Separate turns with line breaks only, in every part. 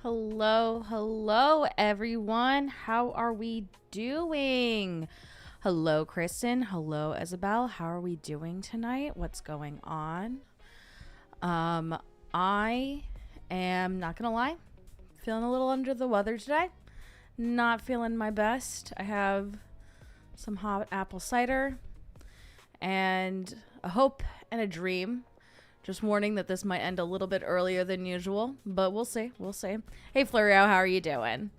Hello, everyone. How are we doing? Hello, Kristen. Hello, Isabel. How are we doing tonight? What's going on? I am not gonna lie, feeling a little under the weather today. Not feeling my best. I have some hot apple cider and a hope and a dream. Just warning that this might end a little bit earlier than usual, but we'll see. Hey, Florio, how are you doing?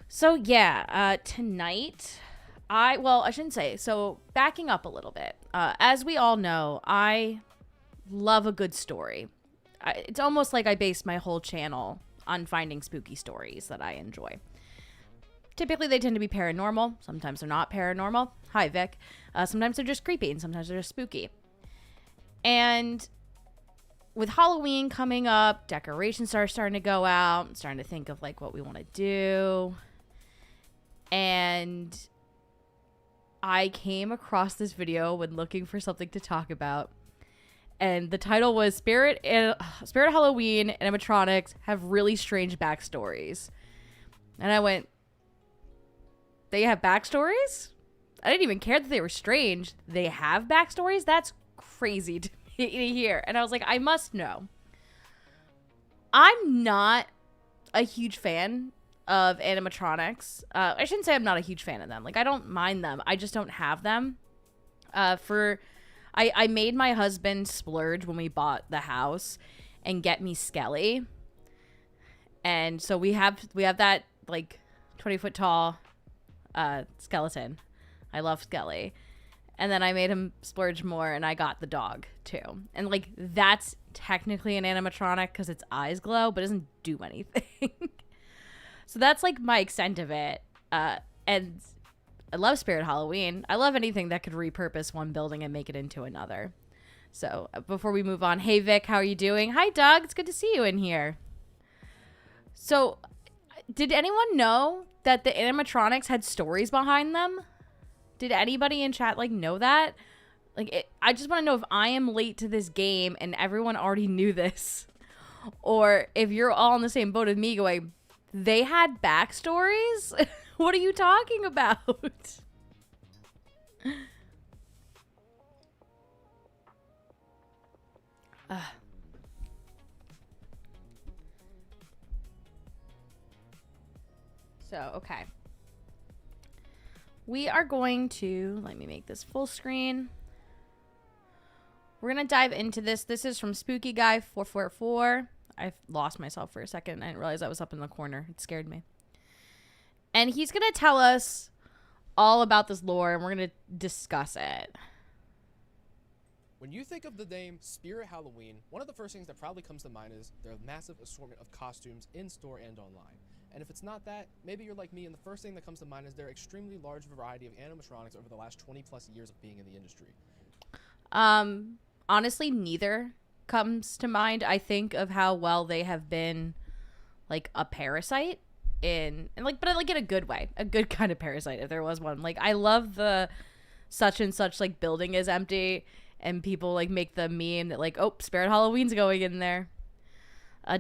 So, yeah, tonight, I shouldn't say. So, backing up a little bit. As we all know, I love a good story. It's almost like I base my whole channel on finding spooky stories that I enjoy. Typically, they tend to be paranormal. Sometimes they're not paranormal. Hi, Vic. Sometimes they're just creepy, and sometimes they're just spooky. And with Halloween coming up, decorations are starting to go out. I'm starting to think of like what we want to do. And I came across this video when looking for something to talk about. And the title was Spirit Halloween Animatronics Have Really Strange Backstories. And I went, they have backstories? I didn't even care that they were strange. They have backstories? That's crazy to hear. And I was like, I must know. I'm not a huge fan of animatronics. I shouldn't say I'm not a huge fan of them. Like, I don't mind them. I just don't have them. I made my husband splurge when we bought the house and get me Skelly. And so we have that like 20-foot tall skeleton. I love Skelly. And then I made him splurge more, and I got the dog, too. And, like, that's technically an animatronic because its eyes glow, but it doesn't do anything. So that's, like, my extent of it. And I love Spirit Halloween. I love anything that could repurpose one building and make it into another. So before we move on, hey, Vic, how are you doing? Hi, Doug. It's good to see you in here. So did anyone know that the animatronics had stories behind them? Did anybody in chat like know that? Like, I just want to know if I am late to this game and everyone already knew this, or if you're all in the same boat as me going, they had backstories? What are you talking about? So, okay. We are going to, let me make this full screen. We're going to dive into this. This is from Spooky Guy 444. I lost myself for a second. I didn't realize I was up in the corner. It scared me. And he's going to tell us all about this lore, and we're going to discuss it.
When you think of the name Spirit Halloween, one of the first things that probably comes to mind is their massive assortment of costumes in-store and online. And if it's not that, maybe you're like me, and the first thing that comes to mind is their extremely large variety of animatronics over the last 20 plus years of being in the industry.
Honestly, neither comes to mind. I think of how well they have been like a parasite but like in a good way, a good kind of parasite if there was one. Like, I love the such and such like building is empty and people like make the meme that like, oh, Spirit Halloween's going in there.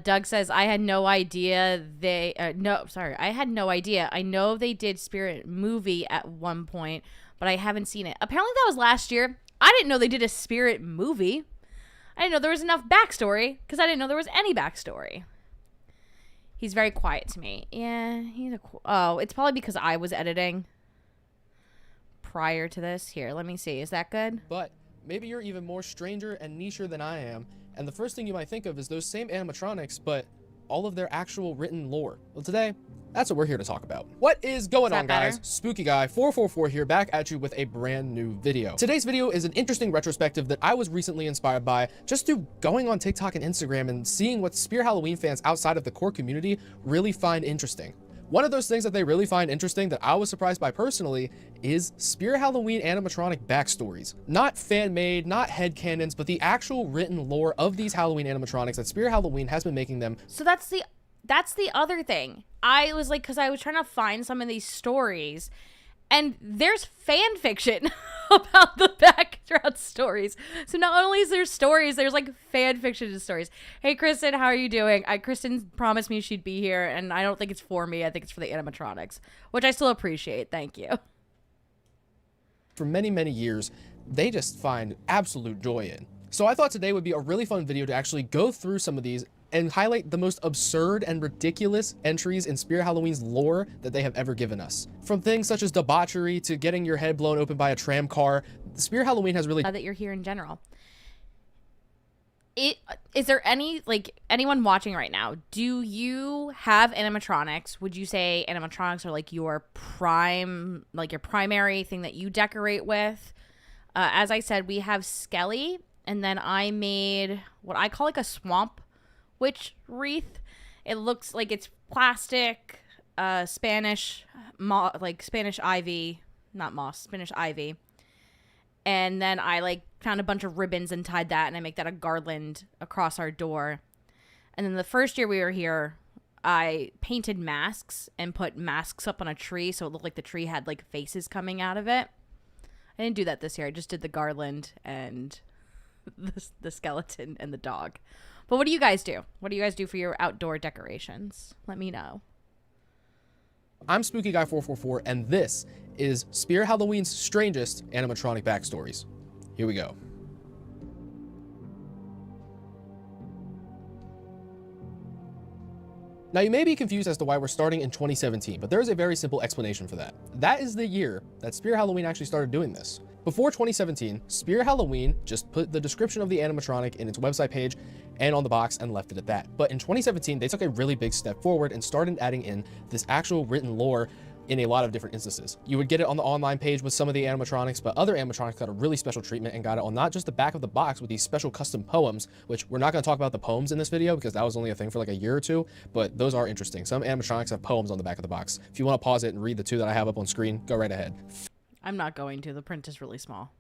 Doug says, I had no idea I had no idea. I know they did Spirit movie at one point, but I haven't seen it. Apparently that was last year. I didn't know they did a Spirit movie. I didn't know there was enough backstory because I didn't know there was any backstory. He's very quiet to me. Yeah, it's probably because I was editing prior to this. Here, let me see. Is that good?
But maybe you're even more stranger and nicher than I am. And the first thing you might think of is those same animatronics, but all of their actual written lore. Well, today, that's what we're here to talk about. What is going on, guys? Spooky Guy 444 here, back at you with a brand new video. Today's video is an interesting retrospective that I was recently inspired by just through going on TikTok and Instagram and seeing what Spirit Halloween fans outside of the core community really find interesting. One of those things that they really find interesting that I was surprised by personally is Spirit Halloween animatronic backstories. Not fan-made, not headcanons, but the actual written lore of these Halloween animatronics that Spirit Halloween has been making them.
So that's the other thing. I was like, because I was trying to find some of these stories, and there's fan fiction about the background stories. So not only is there stories, there's like fan fiction stories. Hey, Kristen, how are you doing? Kristen promised me she'd be here, and I don't think it's for me. I think it's for the animatronics, which I still appreciate. Thank you.
For many, many years, they just find absolute joy in. So I thought today would be a really fun video to actually go through some of these and highlight the most absurd and ridiculous entries in Spirit Halloween's lore that they have ever given us. From things such as debauchery to getting your head blown open by a tram car, Spirit Halloween has really...
that you're here in general. Is there anyone watching right now, do you have animatronics? Would you say animatronics are like your primary thing that you decorate with? As I said, we have Skelly, and then I made what I call like a swamp witch wreath. It looks like it's plastic, Spanish ivy, not moss, Spanish ivy. And then I found a bunch of ribbons and tied that, and I make that a garland across our door. And then the first year we were here, I painted masks and put masks up on a tree so it looked like the tree had faces coming out of it. I didn't do that this year. I just did the garland and the skeleton and the dog. But what do you guys do? What do you guys do for your outdoor decorations? Let me know.
I'm Spooky Guy 444, and this is Spirit Halloween's strangest animatronic backstories. Here we go. Now, you may be confused as to why we're starting in 2017, but there is a very simple explanation for that. That is the year that Spirit Halloween actually started doing this. Before 2017, Spirit Halloween just put the description of the animatronic in its website page and on the box and left it at that. But in 2017, they took a really big step forward and started adding in this actual written lore in a lot of different instances. You would get it on the online page with some of the animatronics, but other animatronics got a really special treatment and got it on not just the back of the box with these special custom poems, which we're not going to talk about the poems in this video because that was only a thing for a year or two, but those are interesting. Some animatronics have poems on the back of the box. If you want to pause it and read the two that I have up on screen, go right ahead.
I'm not going to. The print is really small.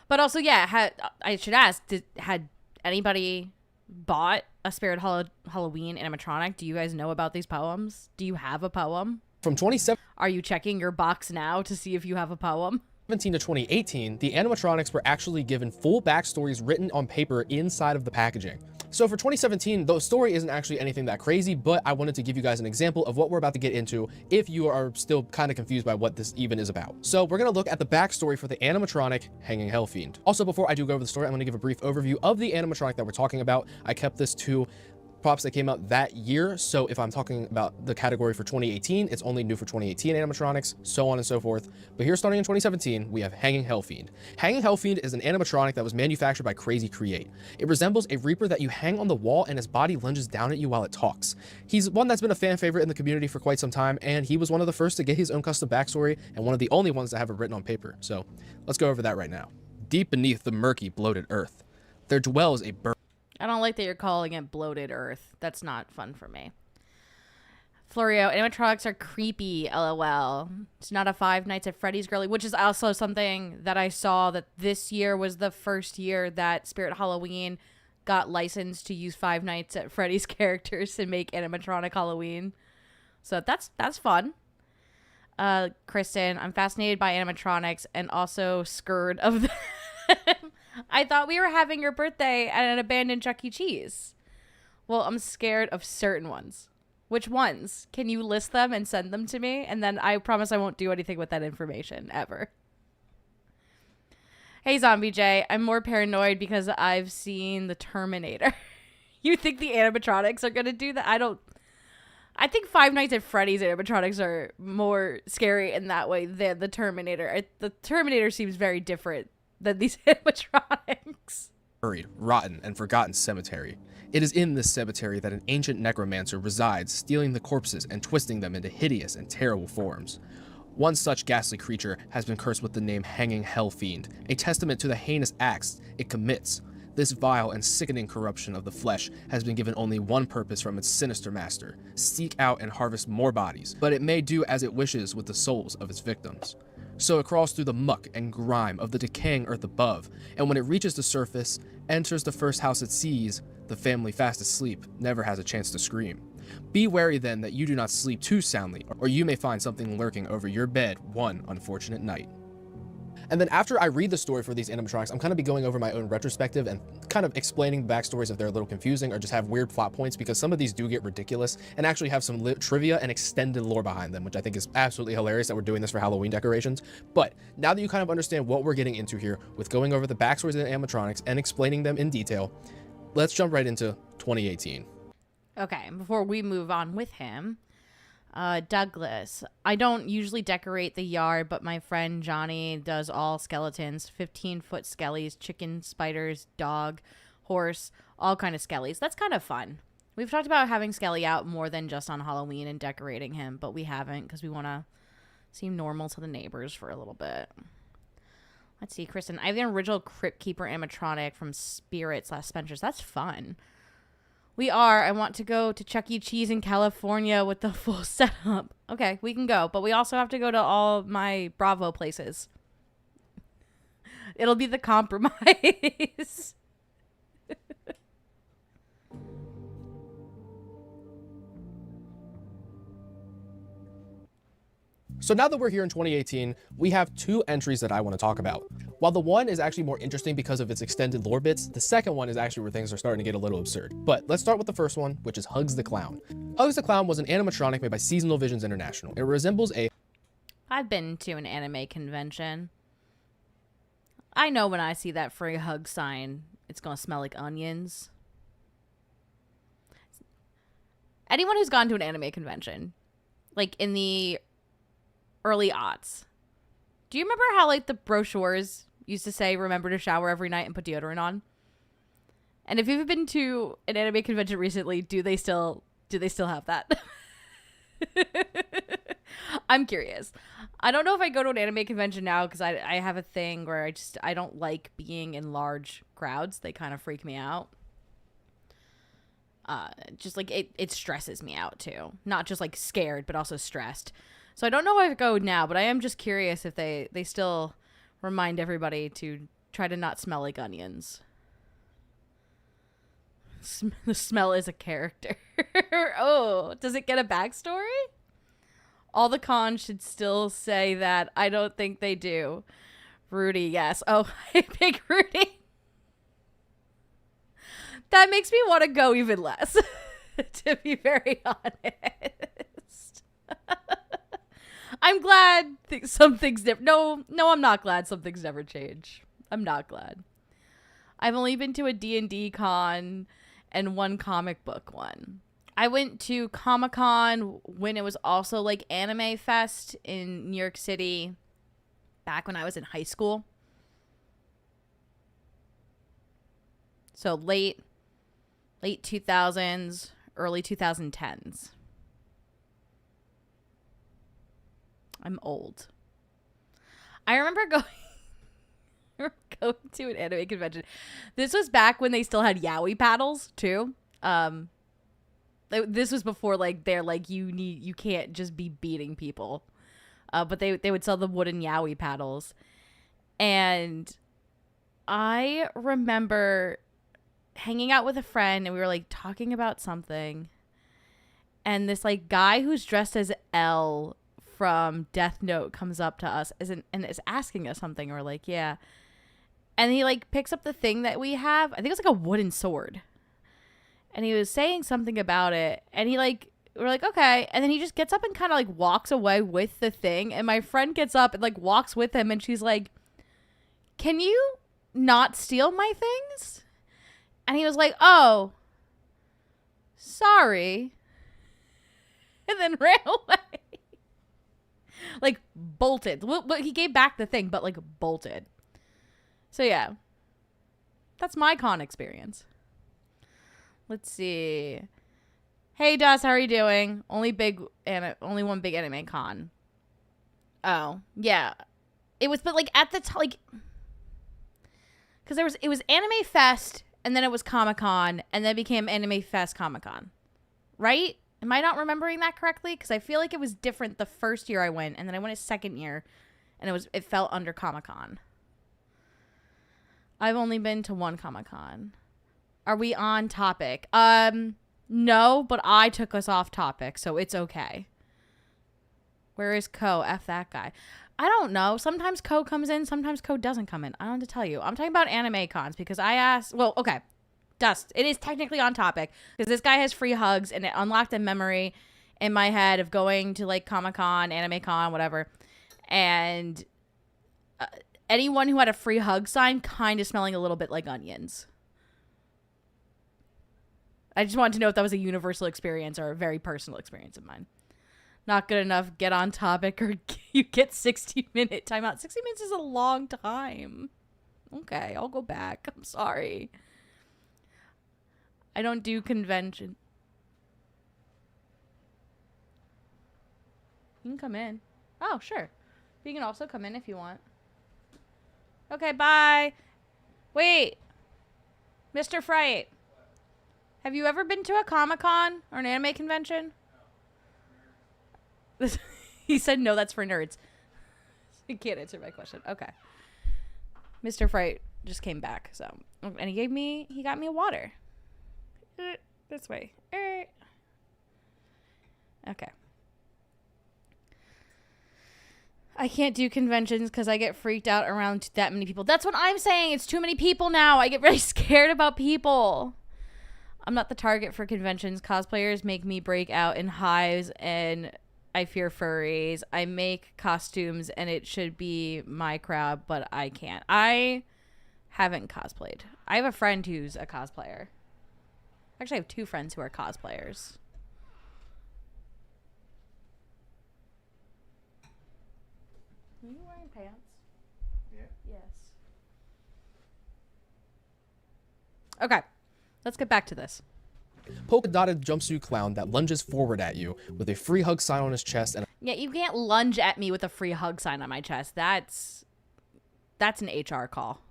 But also, yeah, I should ask, had anybody bought a Spirit Halloween animatronic? Do you guys know about these poems? Do you have a poem?
From 2017,
are you checking your box now to see if you have a poem?
to 2018, the animatronics were actually given full backstories written on paper inside of the packaging. So for 2017, the story isn't actually anything that crazy, but I wanted to give you guys an example of what we're about to get into if you are still kind of confused by what this even is about. So we're going to look at the backstory for the animatronic Hanging Hellfiend. Also, before I do go over the story, I'm going to give a brief overview of the animatronic that we're talking about. I kept this to props that came out that year, so if I'm talking about the category for 2018, it's only new for 2018 animatronics, so on and so forth. But here, starting in 2017, we have Hanging Hellfiend. Hanging Hellfiend is an animatronic that was manufactured by Crazy Create. It resembles a reaper that you hang on the wall and his body lunges down at you while it talks. He's one that's been a fan favorite in the community for quite some time, and he was one of the first to get his own custom backstory and one of the only ones that have it written on paper. So let's go over that right now. Deep beneath the murky, bloated earth, there dwells a bird.
I don't like that you're calling it bloated earth. That's not fun for me. Florio, animatronics are creepy, lol. It's not a Five Nights at Freddy's girly, which is also something that I saw that this year was the first year that Spirit Halloween got licensed to use Five Nights at Freddy's characters to make animatronic Halloween. So that's fun. Kristen, I'm fascinated by animatronics and also scared of them. I thought we were having your birthday at an abandoned Chuck E. Cheese. Well, I'm scared of certain ones. Which ones? Can you list them and send them to me? And then I promise I won't do anything with that information, ever. Hey, Zombie J. I'm more paranoid because I've seen the Terminator. You think the animatronics are going to do that? I think Five Nights at Freddy's animatronics are more scary in that way than the Terminator. The Terminator seems very different than these animatronics.
Buried, rotten, and forgotten cemetery. It is in this cemetery that an ancient necromancer resides, stealing the corpses and twisting them into hideous and terrible forms. One such ghastly creature has been cursed with the name Hanging Hellfiend, a testament to the heinous acts it commits. This vile and sickening corruption of the flesh has been given only one purpose from its sinister master: seek out and harvest more bodies, but it may do as it wishes with the souls of its victims. So it crawls through the muck and grime of the decaying earth above, and when it reaches the surface, enters the first house it sees, the family fast asleep never has a chance to scream. Be wary then that you do not sleep too soundly, or you may find something lurking over your bed one unfortunate night. And then after I read the story for these animatronics, I'm kind of be going over my own retrospective and kind of explaining the backstories if they're a little confusing or just have weird plot points, because some of these do get ridiculous and actually have some trivia and extended lore behind them, which I think is absolutely hilarious that we're doing this for Halloween decorations. But now that you kind of understand what we're getting into here with going over the backstories of the animatronics and explaining them in detail, let's jump right into 2018.
Okay, before we move on with him, Douglas. I don't usually decorate the yard, but my friend Johnny does all skeletons, 15-foot skellies, chicken, spiders, dog, horse, all kind of skellies. That's kind of fun. We've talked about having Skelly out more than just on Halloween and decorating him, but we haven't because we want to seem normal to the neighbors for a little bit. Let's see, Kristen. I have the original Crypt Keeper animatronic from Spirits last Spencer's. That's fun. I want to go to Chuck E. Cheese in California with the full setup. Okay, we can go, but we also have to go to all my Bravo places. It'll be the compromise.
So now that we're here in 2018, we have two entries that I want to talk about. While the one is actually more interesting because of its extended lore bits, the second one is actually where things are starting to get a little absurd. But let's start with the first one, which is Hugs the Clown. Hugs the Clown was an animatronic made by Seasonal Visions International. It resembles a...
I've been to an anime convention. I know when I see that free hug sign, it's going to smell like onions. Anyone who's gone to an anime convention, like in the early aughts, do you remember how like the brochures used to say remember to shower every night and put deodorant on? And if you've been to an anime convention recently, do they still have that? I'm curious. I don't know if I go to an anime convention now because I have a thing where I don't like being in large crowds. They kind of freak me out. Just like it stresses me out too. Not just like scared, but also stressed. So I don't know if I go now, but I am just curious if they still remind everybody to try to not smell like onions. The smell is a character. Oh, does it get a backstory? All the cons should still say that. I don't think they do. Rudy, yes. Oh, big Rudy. That makes me want to go even less, to be very honest. I'm glad some things never... No, I'm not glad some things never change. I'm not glad. I've only been to a D&D con and one comic book one. I went to Comic-Con when it was also like Anime Fest in New York City back when I was in high school. So late 2000s, early 2010s. I'm old. I remember going to an anime convention. This was back when they still had yaoi paddles too. This was before like they're like you can't just be beating people. But they would sell the wooden yaoi paddles. And I remember hanging out with a friend and we were like talking about something. And this like guy who's dressed as L from Death Note comes up to us and is asking us something. And we're like, yeah. And he like picks up the thing that we have. I think it's like a wooden sword. And he was saying something about it. And we're like, okay. And then he just gets up and kind of like walks away with the thing. And my friend gets up and like walks with him. And she's like, can you not steal my things? And he was like, oh, sorry. And then ran away. Like bolted. Well, he gave back the thing, but like bolted. So yeah, that's my con experience. Let's see. Hey, Dus, how are you doing? Only one big anime con. Oh, yeah. It was, but like at the time, like, because it was Anime Fest, and then it was Comic-Con, and then it became Anime Fest Comic-Con. Right? Am I not remembering that correctly? Because I feel like it was different the first year I went, and then I went a second year, and it fell under Comic-Con. I've only been to one Comic-Con. Are we on topic? No, but I took us off topic, so it's okay. Where is Ko? F that guy. I don't know. Sometimes code comes in, sometimes code doesn't come in. I don't have to tell you. I'm talking about anime cons because I asked, well, okay. Dust. It is technically on topic because this guy has free hugs and it unlocked a memory in my head of going to like Comic-Con, Anime Con, whatever. And anyone who had a free hug sign kind of smelling a little bit like onions. I just wanted to know if that was a universal experience or a very personal experience of mine. Not good enough. Get on topic or you get 60-minute timeout. 60 minutes is a long time. Okay, I'll go back. I'm sorry. I don't do convention. You can come in. Oh, sure. You can also come in if you want. Okay, bye. Wait. Mr. Fright. Have you ever been to a Comic-Con or an anime convention? He said, no, that's for nerds. He can't answer my question. Okay. Mr. Fright just came back, so. And he got me a water. This way. Okay. I can't do conventions because I get freaked out around that many people. That's what I'm saying. It's too many people now. I get really scared about people. I'm not the target for conventions. Cosplayers make me break out in hives and I fear furries. I make costumes and it should be my crowd, but I can't. I haven't cosplayed. I have a friend who's a cosplayer. Actually, I have 2 friends who are cosplayers. Are you wearing pants? Yeah. Yes. Okay. Let's get back to this.
Polka dotted jumpsuit clown that lunges forward at you with a free hug sign on his chest and
Yeah, you can't lunge at me with a free hug sign on my chest. That's an HR call.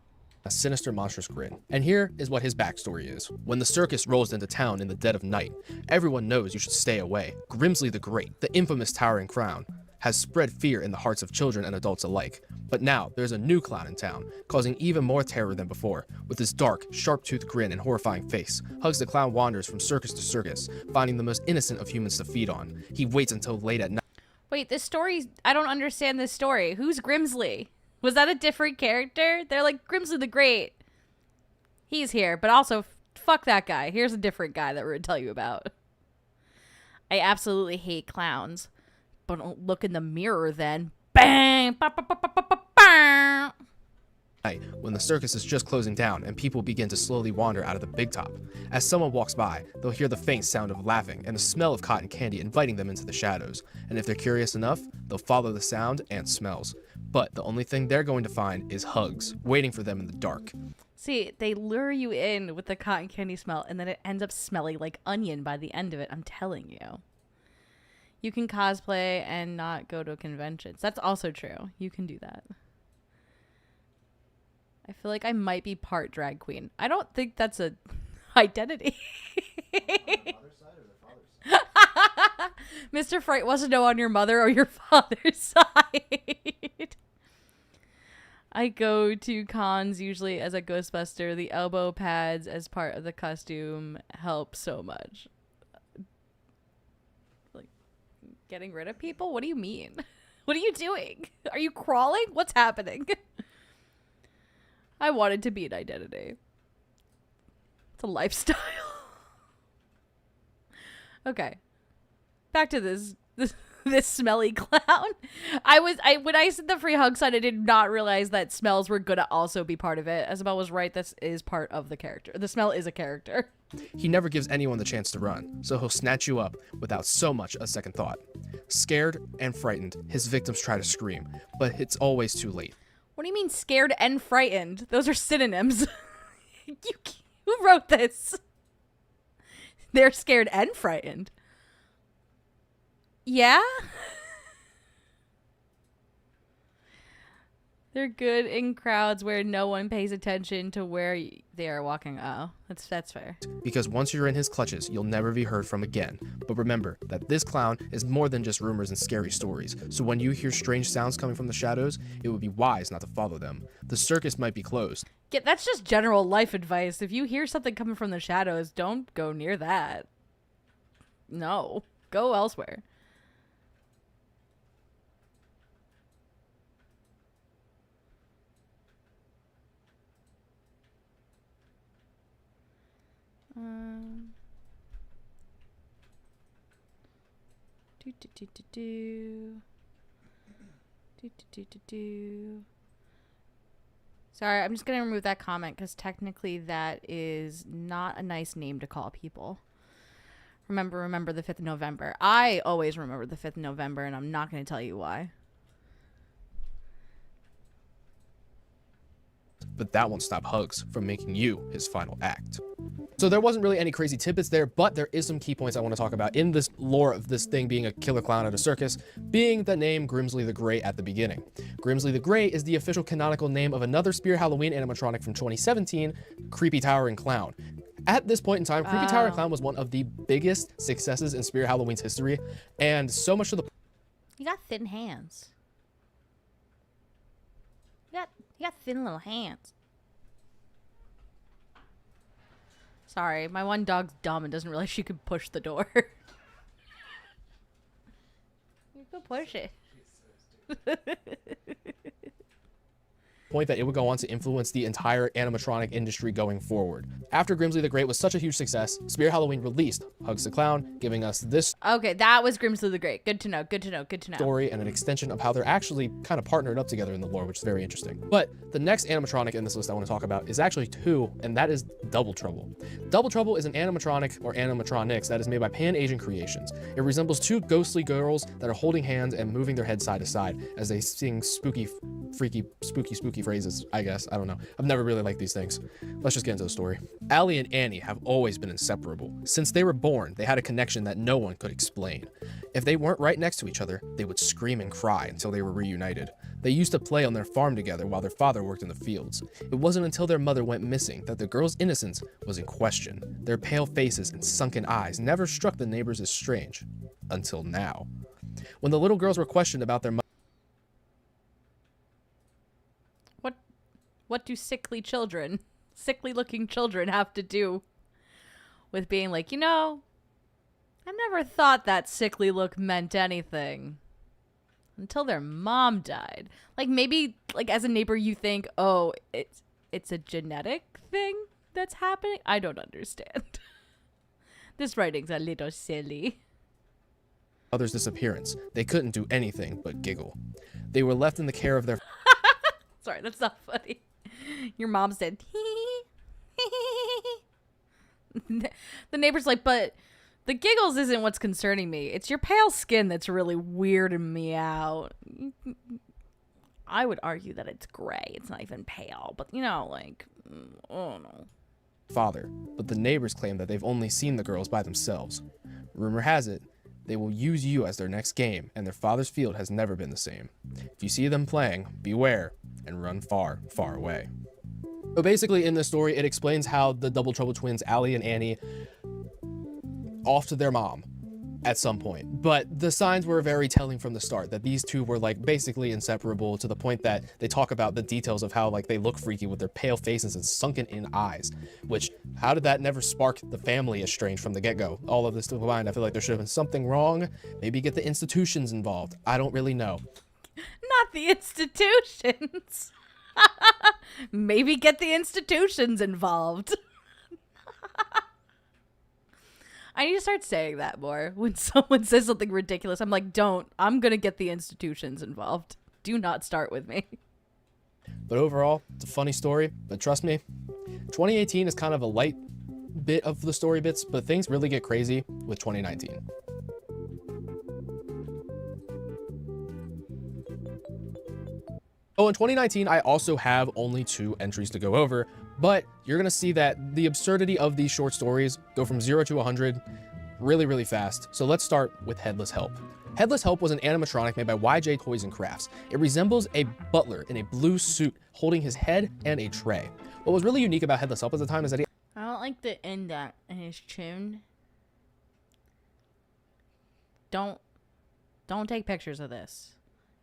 a sinister, monstrous grin. And here is what his backstory is. When the circus rolls into town in the dead of night, everyone knows you should stay away. Grimsley the Great, the infamous towering crown, has spread fear in the hearts of children and adults alike. But now, there's a new clown in town, causing even more terror than before. With his dark, sharp-toothed grin and horrifying face, Hugs the Clown wanders from circus to circus, finding the most innocent of humans to feed on. He waits until late at night.
Wait, this story, I don't understand this story. Who's Grimsley? Was that a different character? They're like, Grimsley the Great. He's here, but also, fuck that guy. Here's a different guy that we're gonna tell you about. I absolutely hate clowns. But don't look in the mirror then. Bang! Ba, ba, ba, ba, ba, ba, ba.
When the circus is just closing down and people begin to slowly wander out of the big top. As someone walks by, they'll hear the faint sound of laughing and the smell of cotton candy inviting them into the shadows. And if they're curious enough, they'll follow the sound and smells. But the only thing they're going to find is Hugs, waiting for them in the dark.
See, they lure you in with the cotton candy smell, and then it ends up smelling like onion by the end of it. I'm telling you. You can cosplay and not go to conventions. That's also true. You can do that. I feel like I might be part drag queen. I don't think that's a identity. Mr. Fright wants to know on your mother or your father's side. I go to cons usually as a Ghostbuster. The elbow pads as part of the costume help so much. Like, getting rid of people? What do you mean? What are you doing? Are you crawling? What's happening? I wanted to be an identity. It's a lifestyle. Okay. Back to this smelly clown. When I said the free hug sign, I did not realize that smells were gonna also be part of it. Isabel was right. This is part of the character. The smell is a character.
He never gives anyone the chance to run, so he'll snatch you up without so much a second thought. Scared and frightened, his victims try to scream, but it's always too late.
What do you mean scared and frightened? Those are synonyms. Who wrote this? They're scared and frightened. Yeah? They're good in crowds where no one pays attention to where they are walking. Oh, that's fair.
Because once you're in his clutches, you'll never be heard from again. But remember that this clown is more than just rumors and scary stories. So when you hear strange sounds coming from the shadows, it would be wise not to follow them. The circus might be closed.
Yeah, that's just general life advice. If you hear something coming from the shadows, don't go near that. No, go elsewhere. Do do do do do. Do do do do do. Sorry, I'm just gonna remove that comment because technically that is not a nice name to call people. Remember the 5th of November. I always remember the 5th of November, and I'm not gonna tell you why.
But that won't stop Hugs from making you his final act. So there wasn't really any crazy tidbits there, but there is some key points I want to talk about in this lore of this thing being a killer clown at a circus, being the name Grimsley the Great at the beginning. Grimsley the Great is the official canonical name of another Spirit Halloween animatronic from 2017, Creepy Towering Clown. At this point in time, Creepy Towering Clown was one of the biggest successes in Spirit Halloween's history, and so much to the...
You got thin hands. You got thin little hands. Sorry, my one dog's dumb and doesn't realize she could push the door. You could push it.
Point that it would go on to influence the entire animatronic industry going forward. After Grimsley the Great was such a huge success, Spirit Halloween released Hugs the Clown, giving us this
Okay, that was Grimsley the Great. Good to know, good to know, good to know.
Story and an extension of how they're actually kind of partnered up together in the lore, which is very interesting. But the next animatronic in this list I want to talk about is actually two, and that is Double Trouble. Double Trouble is an animatronic or animatronics that is made by Pan-Asian Creations. It resembles two ghostly girls that are holding hands and moving their heads side to side as they sing spooky, freaky, spooky phrases, I guess. I don't know. I've never really liked these things. Let's just get into the story. Allie and Annie have always been inseparable. Since they were born, they had a connection that no one could explain. If they weren't right next to each other, they would scream and cry until they were reunited. They used to play on their farm together while their father worked in the fields. It wasn't until their mother went missing that the girls' innocence was in question. Their pale faces and sunken eyes never struck the neighbors as strange. Until now. When the little girls were questioned about their mother,
What do sickly looking children have to do with being like, you know, I never thought that sickly look meant anything until their mom died. Like maybe like as a neighbor you think, oh, it's a genetic thing that's happening. I don't understand. This writing's a little silly.
mother's disappearance, they couldn't do anything but giggle. They were left in the care of their...
Sorry, that's not funny. Your mom said, the neighbor's like, but the giggles isn't what's concerning me. It's your pale skin that's really weirding me out. I would argue that it's gray. It's not even pale, but you know, like, oh no.
Father, but the neighbors claim that they've only seen the girls by themselves. Rumor has it, they will use you as their next game, and their father's field has never been the same. If you see them playing, beware and run far, far away. So basically in this story, it explains how the Double Trouble twins, Allie and Annie, off to their mom at some point. But the signs were very telling from the start that these two were like basically inseparable, to the point that they talk about the details of how like they look freaky with their pale faces and sunken in eyes, which how did that never spark the family estranged from the get-go? All of this combined, I feel like there should have been something wrong. Maybe get the institutions involved. I don't really know.
Not the institutions. Maybe get the institutions involved. I need to start saying that more. When someone says something ridiculous, I'm like, don't. I'm going to get the institutions involved. Do not start with me.
But overall, it's a funny story. But trust me, 2018 is kind of a light bit of the story bits, but things really get crazy with 2019. Oh, in 2019, I also have only 2 entries to go over, but you're going to see that the absurdity of these short stories go from 0 to 100 really, really fast. So let's start with Headless Help. Headless Help was an animatronic made by YJ Toys and Crafts. It resembles a butler in a blue suit holding his head and a tray. What was really unique about Headless Help at the time is that
I don't like the indent in his chin. Don't take pictures of this.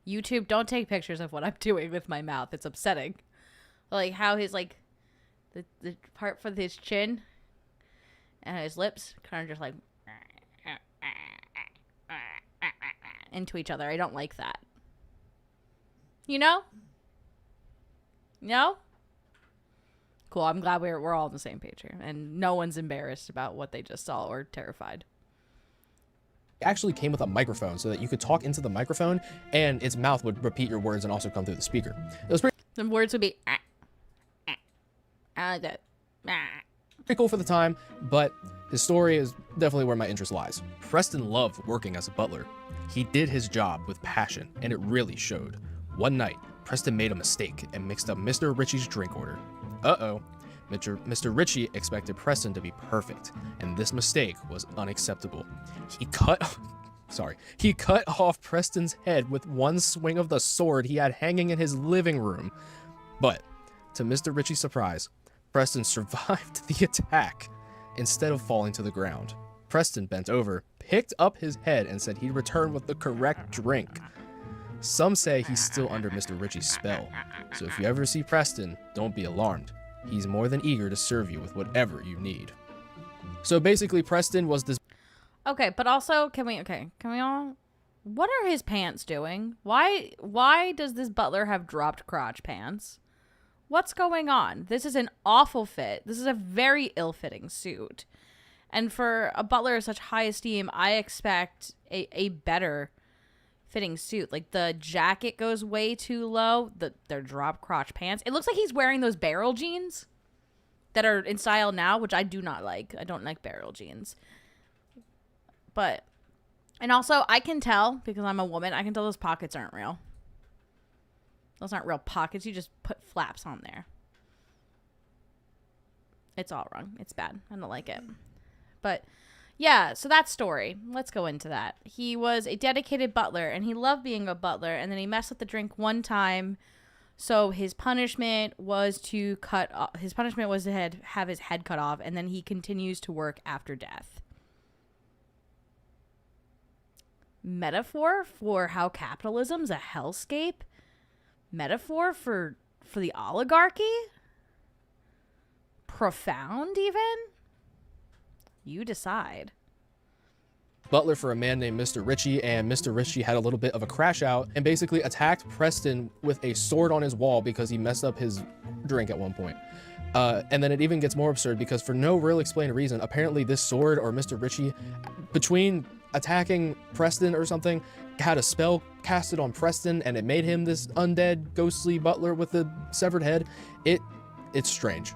YouTube, don't take pictures of what I'm doing with my mouth. It's upsetting. Like how his like the part for his chin and his lips kind of just like into each other. I don't like that. You know? No? Cool. I'm glad we're all on the same page here, and no one's embarrassed about what they just saw or terrified.
It actually came with a microphone so that you could talk into the microphone and its mouth would repeat your words and also come through the speaker. It was
The words would be, I like that.
pretty cool for the time, but his story is definitely where my interest lies. Preston loved working as a butler. He did his job with passion, and it really showed. One night, Preston made a mistake and mixed up Mr. Ritchie's drink order. Uh-oh. Mr. Ritchie expected Preston to be perfect, and this mistake was unacceptable. He cut off Preston's head with one swing of the sword he had hanging in his living room. But, to Mr. Ritchie's surprise, Preston survived the attack instead of falling to the ground. Preston bent over, picked up his head, and said he'd return with the correct drink. Some say he's still under Mr. Ritchie's spell, so if you ever see Preston, don't be alarmed. He's more than eager to serve you with whatever you need. So basically, Preston was this...
Okay, but also, can we all... What are his pants doing? Why does this butler have dropped crotch pants? What's going on? This is an awful fit. This is a very ill-fitting suit. And for a butler of such high esteem, I expect a better fitting suit. Like, the jacket goes way too low. Their drop crotch pants. It looks like he's wearing those barrel jeans that are in style now, which I do not like. I don't like barrel jeans. But, and also, I can tell, because I'm a woman, I can tell those pockets aren't real. Those aren't real pockets. You just put flaps on there. It's all wrong. It's bad. I don't like it. But yeah, so that story. Let's go into that. He was a dedicated butler, and he loved being a butler, and then he messed up the drink one time. So his punishment was to have his head cut off, and then he continues to work after death. Metaphor for how capitalism's a hellscape? Metaphor for the oligarchy? Profound, even? You decide.
Butler for a man named Mr. Ritchie, and Mr. Ritchie had a little bit of a crash out and basically attacked Preston with a sword on his wall because he messed up his drink at one point. And then it even gets more absurd because for no real explained reason, apparently this sword or Mr. Ritchie, between attacking Preston or something, had a spell casted on Preston and it made him this undead, ghostly butler with a severed head. It's strange.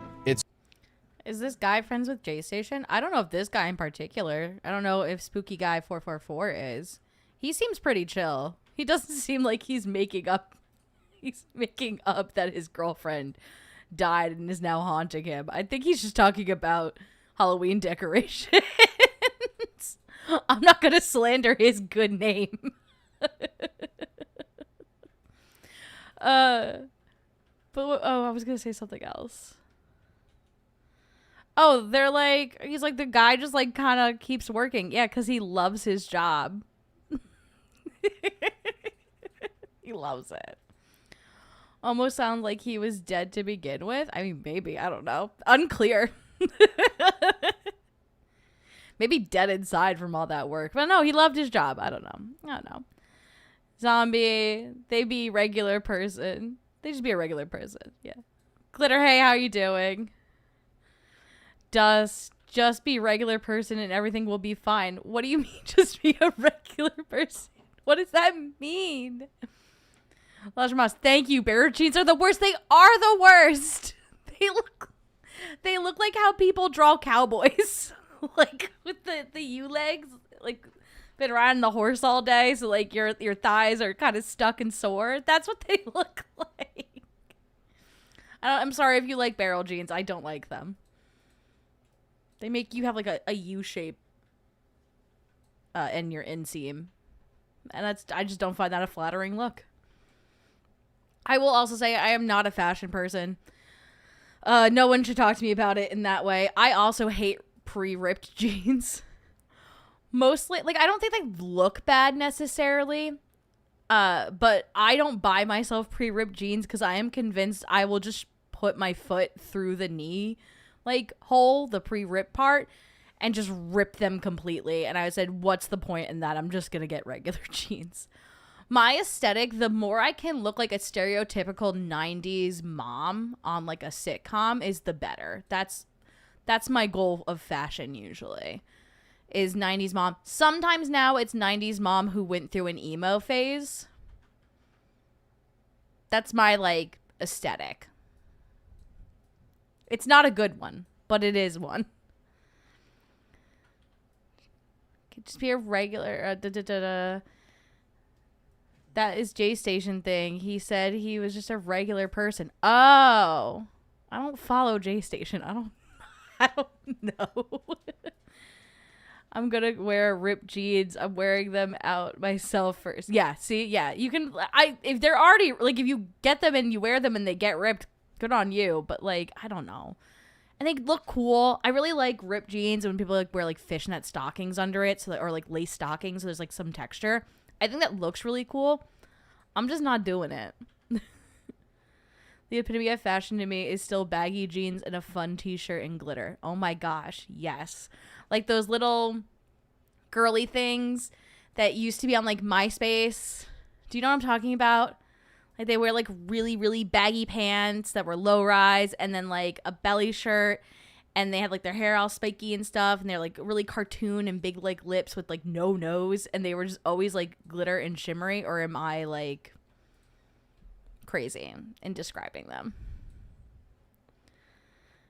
Is this guy friends with J-Station? I don't know if this guy in particular. I don't know if Spooky Guy 444 is. He seems pretty chill. He doesn't seem like he's making up that his girlfriend died and is now haunting him. I think he's just talking about Halloween decorations. I'm not going to slander his good name. I was going to say something else. Oh, he's like, the guy just like kind of keeps working. Yeah, because he loves his job. He loves it. Almost sounds like he was dead to begin with. I mean, maybe. I don't know. Unclear. Maybe dead inside from all that work. But no, he loved his job. I don't know. Zombie. They be regular person. They just be a regular person. Yeah. Glitter, hey, how you doing? Just be regular person and everything will be fine. What do you mean just be a regular person? What does that mean? Moss, thank you. Barrel jeans are the worst. They are the worst. They look like how people draw cowboys. Like with the U legs, like been riding the horse all day, so like your thighs are kind of stuck and sore. That's what they look like. I'm sorry if you like barrel jeans. I don't like them. They make you have like a U shape in your inseam. And I just don't find that a flattering look. I will also say I am not a fashion person. No one should talk to me about it in that way. I also hate pre-ripped jeans. Mostly, like, I don't think they look bad necessarily. But I don't buy myself pre-ripped jeans because I am convinced I will just put my foot through the knee like hole, the pre-rip part, and just rip them completely. And I said, what's the point in that? I'm just gonna get regular jeans. My aesthetic, the more I can look like a stereotypical 90s mom on like a sitcom is the better. That's my goal of fashion usually. Is 90s mom. Sometimes now it's 90s mom who went through an emo phase. That's my like aesthetic. It's not a good one, but it is one. Could just be a regular That is Jay Station thing. He said he was just a regular person. Oh, I don't follow Jay Station. I don't know. I'm gonna wear ripped jeans. I'm wearing them out myself first. Yeah, see, yeah, you can. If they're already like, if you get them and you wear them and they get ripped, good on you. But like, I don't know. And they look cool. I really like ripped jeans when people like wear like fishnet stockings under it, so that, or like lace stockings. So there's like some texture. I think that looks really cool. I'm just not doing it. The epitome of fashion to me is still baggy jeans and a fun t-shirt and glitter. Oh my gosh, yes. Like those little girly things that used to be on like MySpace. Do you know what I'm talking about? Like they wear like really, really baggy pants that were low rise and then like a belly shirt, and they had like their hair all spiky and stuff, and they're like really cartoon and big like lips with like no nose, and they were just always like glitter and shimmery. Or am I like crazy in describing them?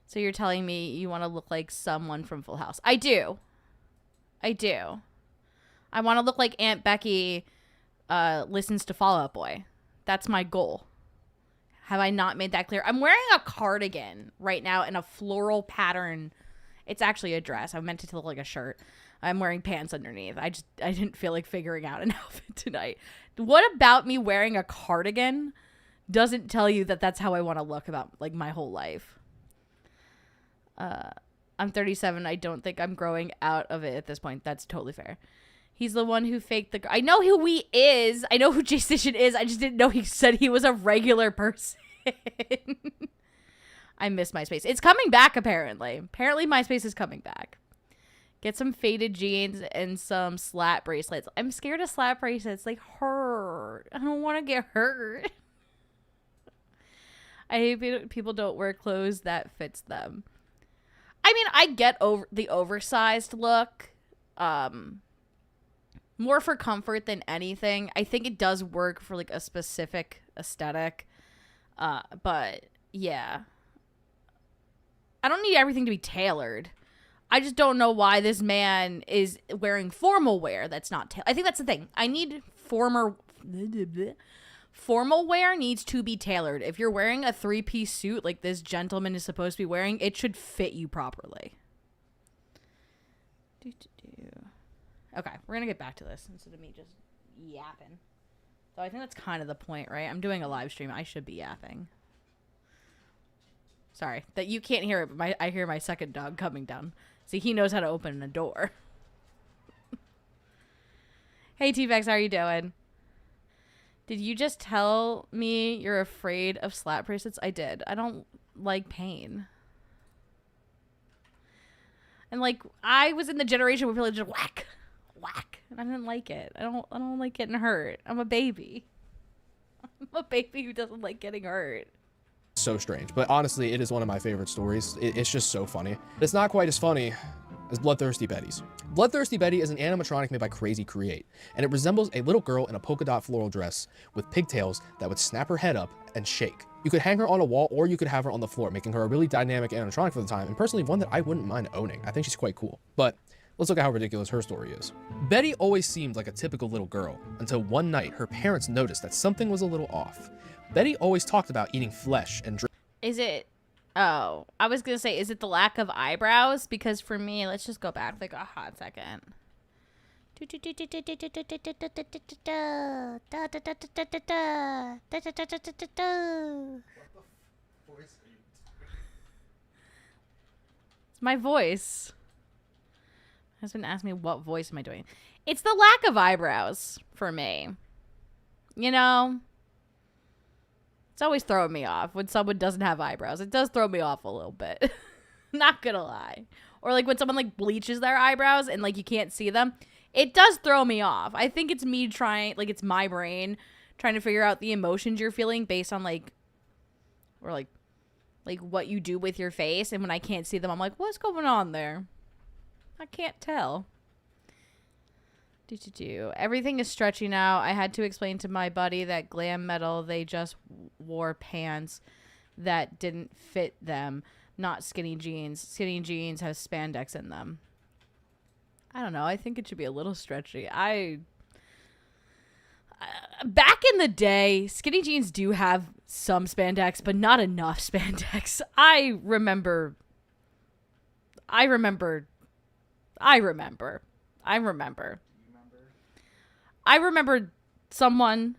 So you're telling me you want to look like someone from Full House? I do. I want to look like Aunt Becky listens to Fall Out Boy. That's my goal. Have I not made that clear? I'm wearing a cardigan right now in a floral pattern. It's actually a dress. I meant it to look like a shirt. I'm wearing pants underneath. I didn't feel like figuring out an outfit tonight. What about me wearing a cardigan doesn't tell you that that's how I want to look about like my whole life? I'm 37. I don't think I'm growing out of it at this point. That's totally fair. He's the one who faked the... I know who he is. I know who Jay Station is. I just didn't know he said he was a regular person. I miss MySpace. It's coming back, apparently. Apparently, MySpace is coming back. Get some faded jeans and some slat bracelets. I'm scared of slat bracelets. They hurt. I don't want to get hurt. I hate people don't wear clothes that fits them. I mean, I get over the oversized look. More for comfort than anything. I think it does work for like a specific aesthetic. But yeah. I don't need everything to be tailored. I just don't know why this man is wearing formal wear that's not tailored. I think that's the thing. I need formal wear needs to be tailored. If you're wearing a 3-piece suit like this gentleman is supposed to be wearing, it should fit you properly. Okay, we're going to get back to this instead of me just yapping. So I think that's kind of the point, right? I'm doing a live stream. I should be yapping. Sorry, that you can't hear it, but I hear my second dog coming down. See, he knows how to open a door. Hey, T-Vex, how are you doing? Did you just tell me you're afraid of slap bracelets? I did. I don't like pain. And like, I was in the generation where people just whack, whack, and I didn't like it. I don't like getting hurt. I'm a baby. I'm a baby who doesn't like getting hurt.
So strange, but honestly, it is one of my favorite stories. It's just so funny. It's not quite as funny as Bloodthirsty Betty's. Bloodthirsty Betty is an animatronic made by Crazy Create, and it resembles a little girl in a polka dot floral dress with pigtails that would snap her head up and shake. You could hang her on a wall, or you could have her on the floor, making her a really dynamic animatronic for the time, and personally one that I wouldn't mind owning. I think she's quite cool. But let's look at how ridiculous her story is. Betty always seemed like a typical little girl, until one night her parents noticed that something was a little off. Betty always talked about eating flesh and drink.
Is it... Oh, I was going to say, is it the lack of eyebrows? Because for me, let's just go back like a hot second. It's my voice. My husband asked me, what voice am I doing? It's the lack of eyebrows for me. You know? It's always throwing me off when someone doesn't have eyebrows. It does throw me off a little bit. Not gonna lie. Or like when someone like bleaches their eyebrows and like you can't see them. It does throw me off. I think it's me trying, like, it's my brain trying to figure out the emotions you're feeling based on, like, or, like what you do with your face. And when I can't see them, I'm like, what's going on there? I can't tell. Everything is stretchy now. I had to explain to my buddy that glam metal, they just wore pants that didn't fit them, not skinny jeans. Skinny jeans have spandex in them. I don't know. I think it should be a little stretchy. Back in the day, skinny jeans do have some spandex, but not enough spandex. I remember someone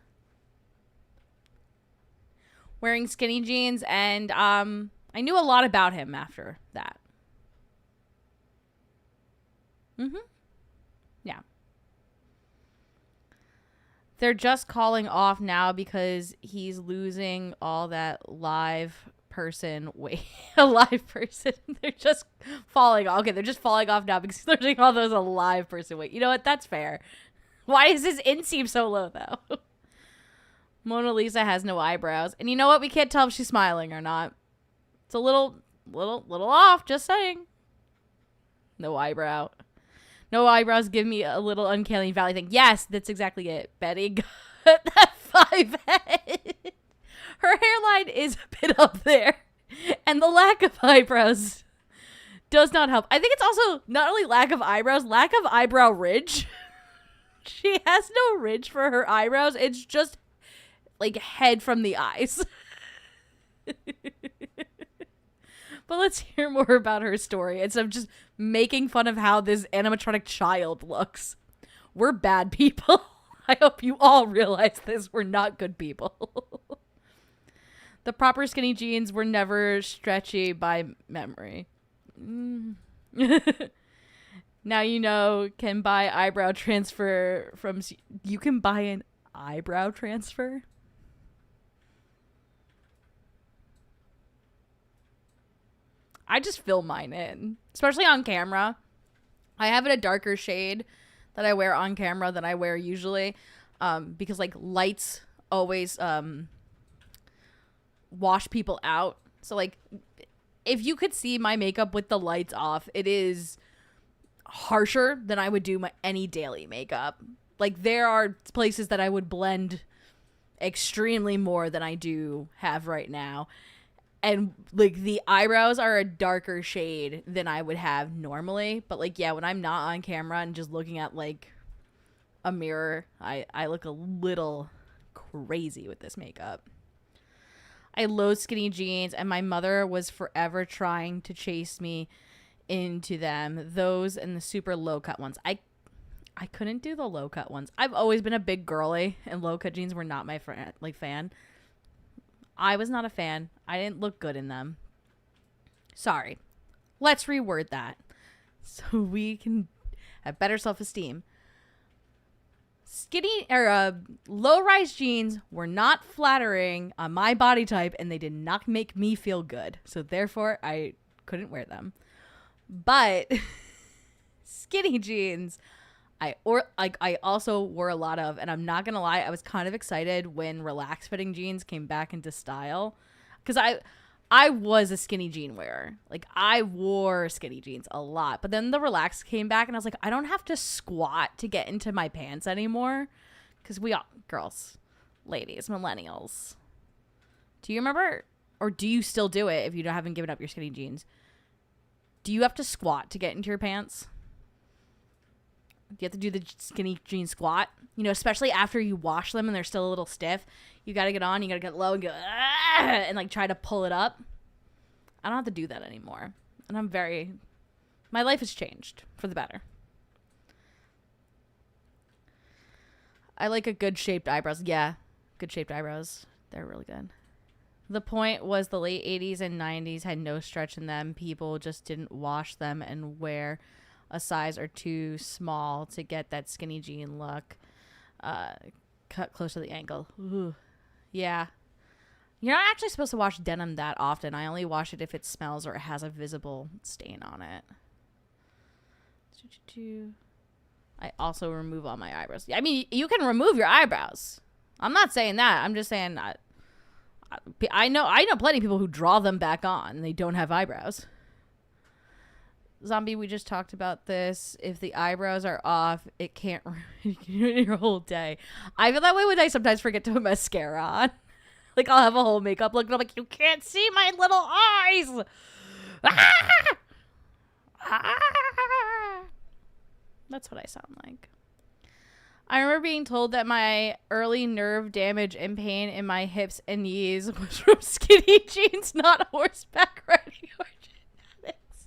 wearing skinny jeans, and I knew a lot about him after that. Yeah. They're just calling off now because he's losing all that live person weight. A live person. They're just falling off. Okay, they're just falling off now because they're losing all those alive person weight. You know what? That's fair. Why is his inseam so low, though? Mona Lisa has no eyebrows. And you know what? We can't tell if she's smiling or not. It's a little off, just saying. No eyebrow. No eyebrows give me a little uncanny valley thing. Yes, that's exactly it. Betty got that 5 head. Her hairline is a bit up there. And the lack of eyebrows does not help. I think it's also not only lack of eyebrows, lack of eyebrow ridge. She has no ridge for her eyebrows. It's just like head from the eyes. But let's hear more about her story instead of just making fun of how this animatronic child looks. We're bad people. I hope you all realize this. We're not good people. The proper skinny jeans were never stretchy by memory. Now you know, can buy eyebrow transfer from... You can buy an eyebrow transfer? I just fill mine in, especially on camera. I have it a darker shade that I wear on camera than I wear usually, because like lights always wash people out. So like if you could see my makeup with the lights off, it is harsher than I would do any daily makeup. Like there are places that I would blend extremely more than I do have right now. And, like, the eyebrows are a darker shade than I would have normally. But, like, yeah, when I'm not on camera and just looking at, like, a mirror, I look a little crazy with this makeup. I loathe skinny jeans, and my mother was forever trying to chase me into them. Those and the super low-cut ones. I couldn't do the low-cut ones. I've always been a big girly, and low-cut jeans were not my fan. I was not a fan. I didn't look good in them. Sorry. Let's reword that so we can have better self-esteem. Skinny or low-rise jeans were not flattering on my body type, and they did not make me feel good. So therefore, I couldn't wear them. But skinny jeans, I also wore a lot of, and I'm not gonna lie, I was kind of excited when relaxed fitting jeans came back into style, because I was a skinny jean wearer. Like I wore skinny jeans a lot, but then the relaxed came back, and I was like, I don't have to squat to get into my pants anymore, because we all girls, ladies, millennials. Do you remember, or do you still do it if you haven't given up your skinny jeans? Do you have to squat to get into your pants? You have to do the skinny jean squat, you know, especially after you wash them and they're still a little stiff. You got to get on, you got to get low and go, and like try to pull it up. I don't have to do that anymore. And my life has changed for the better. I like a good shaped eyebrows. Yeah, good shaped eyebrows. They're really good. The point was the late 80s and 90s had no stretch in them. People just didn't wash them and wear a size or too small to get that skinny jean look. Cut close to the ankle. Ooh. Yeah. You're not actually supposed to wash denim that often. I only wash it if it smells or it has a visible stain on it. I also remove all my eyebrows. I mean, you can remove your eyebrows. I'm not saying that. I'm just saying that I know plenty of people who draw them back on and they don't have eyebrows. Zombie, we just talked about this. If the eyebrows are off, it can't ruin your whole day. I feel that way when I sometimes forget to put mascara on. Like, I'll have a whole makeup look, and I'm like, you can't see my little eyes! Ah! Ah! That's what I sound like. I remember being told that my early nerve damage and pain in my hips and knees was from skinny jeans, not horseback riding or genetics.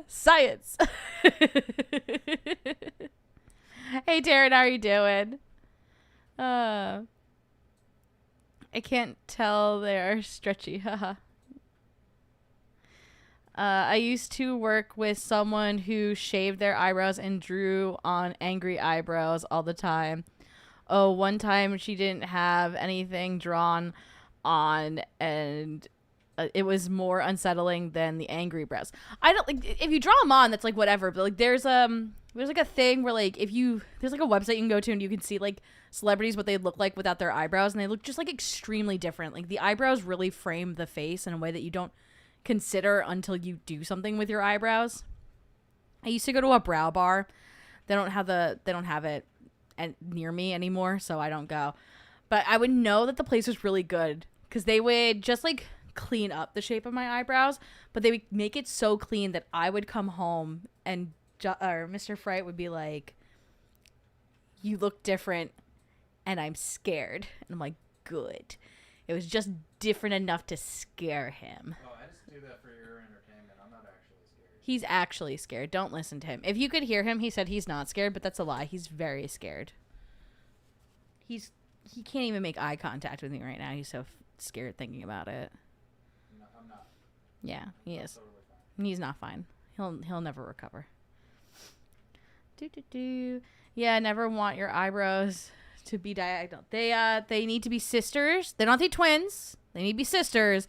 Science. Hey, Darren, how are you doing? I can't tell they're stretchy. Haha. I used to work with someone who shaved their eyebrows and drew on angry eyebrows all the time. Oh, one time she didn't have anything drawn on, and it was more unsettling than the angry brows. I don't like if you draw them on, that's like whatever. But like there's like a thing where like there's like a website you can go to and you can see like celebrities what they look like without their eyebrows, and they look just like extremely different. Like the eyebrows really frame the face in a way that you don't consider until you do something with your eyebrows. I used to go to a brow bar. They don't have it near me anymore, so I don't go. But I would know that the place was really good because they would just like clean up the shape of my eyebrows, but they would make it so clean that I would come home and Mr. Fright would be like, "You look different," and I'm scared. And I'm like, "Good." It was just different enough to scare him.
Oh, I just do that for your entertainment. I'm not actually scared.
He's actually scared. Don't listen to him. If you could hear him, he said he's not scared, but that's a lie. He's very scared. He can't even make eye contact with me right now. He's so scared thinking about it.
No, I'm not.
Yeah, he is.
Totally fine.
He's not fine. He'll never recover. Yeah, never want your eyebrows to be diagonal. They need to be sisters. They don't have to be twins. They need to be sisters.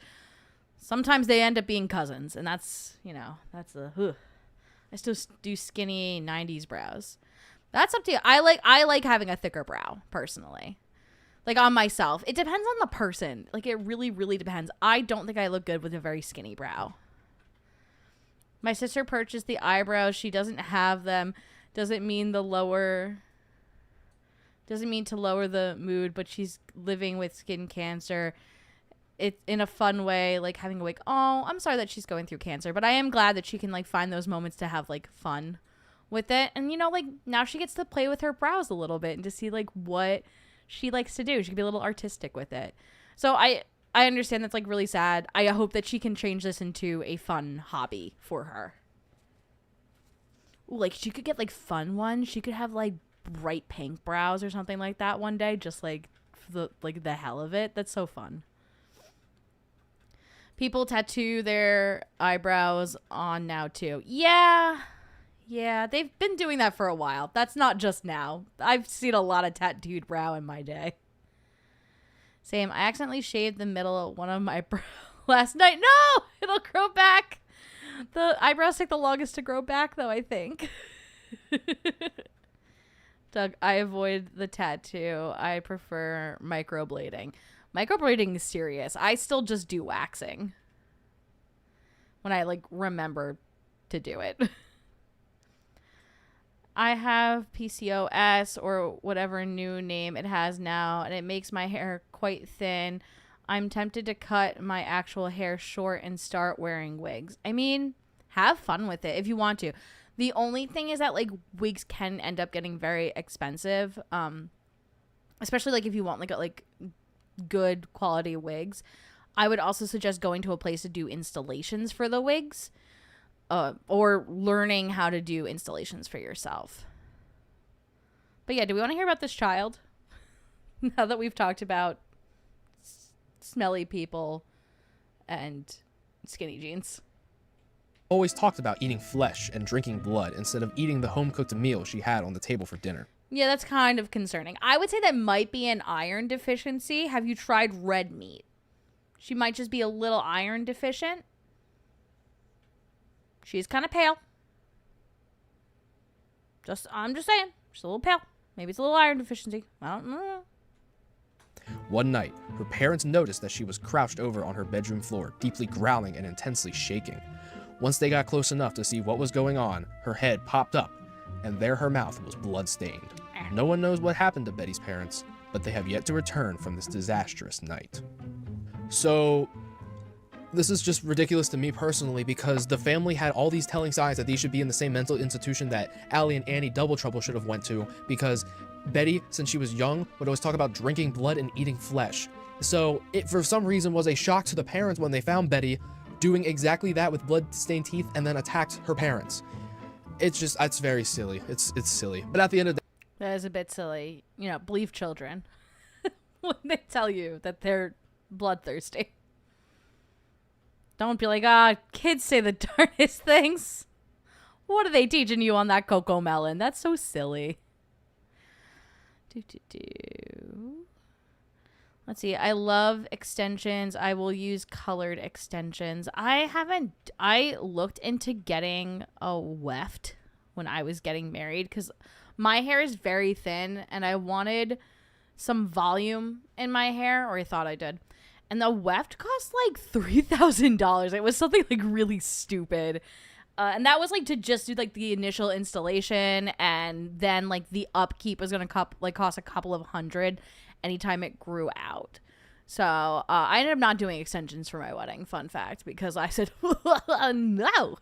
Sometimes they end up being cousins, and that's the I still do skinny 90s brows. That's up to you. I like having a thicker brow personally. Like on myself. It depends on the person. Like it really, really depends. I don't think I look good with a very skinny brow. My sister purchased the eyebrows. She doesn't have them. Doesn't mean to lower the mood, but she's living with skin cancer. It in a fun way, like having a wig. Oh, I'm sorry that she's going through cancer, but I am glad that she can like find those moments to have like fun with it. And like now she gets to play with her brows a little bit and to see like what she likes to do. She can be a little artistic with it. So I understand that's like really sad. I hope that she can change this into a fun hobby for her. Ooh, like she could get like fun ones. She could have like bright pink brows or something like that one day, just like for the hell of it. That's so fun. People tattoo their eyebrows on now too. Yeah, they've been doing that for a while. That's not just now. I've seen a lot of tattooed brow in my day. Same. I accidentally shaved the middle of one of my brows last night. No, it'll grow back. The eyebrows take the longest to grow back, though, I think. Doug, I avoid the tattoo. I prefer microblading. Microblading is serious. I still just do waxing when I like remember to do it. I have PCOS or whatever new name it has now, and it makes my hair quite thin. I'm tempted to cut my actual hair short and start wearing wigs. I mean, have fun with it if you want to. The only thing is that like wigs can end up getting very expensive, especially like if you want like good quality wigs. I would also suggest going to a place to do installations for the wigs, or learning how to do installations for yourself. But yeah, do we want to hear about this child? Now that we've talked about smelly people and skinny jeans.
Always talked about eating flesh and drinking blood instead of eating the home-cooked meal she had on the table for dinner.
Yeah, that's kind of concerning. I would say that might be an iron deficiency. Have you tried red meat? She might just be a little iron deficient. She's kind of pale. I'm just saying. She's a little pale. Maybe it's a little iron deficiency. I don't know.
One night, her parents noticed that she was crouched over on her bedroom floor, deeply growling and intensely shaking. Once they got close enough to see what was going on, her head popped up, and there her mouth was blood-stained. No one knows what happened to Betty's parents, but they have yet to return from this disastrous night. So, this is just ridiculous to me personally because the family had all these telling signs that these should be in the same mental institution that Allie and Annie Double Trouble should have went to, because Betty, since she was young, would always talk about drinking blood and eating flesh. So it, for some reason, was a shock to the parents when they found Betty doing exactly that with blood-stained teeth and then attacked her parents. It's very silly. It's silly. But at the end of the day,
That is a bit silly. You know, believe children when they tell you that they're bloodthirsty. Don't be like, kids say the darndest things. What are they teaching you on that cocoa melon? That's so silly. Let's see. I love extensions. I will use colored extensions. I looked into getting a weft when I was getting married because my hair is very thin and I wanted some volume in my hair, or I thought I did. And the weft cost like $3,000. It was something like really stupid. And that was like to just do like the initial installation, and then like the upkeep was going to cost a couple of hundred anytime it grew out. So I ended up not doing extensions for my wedding, fun fact, because I said, no.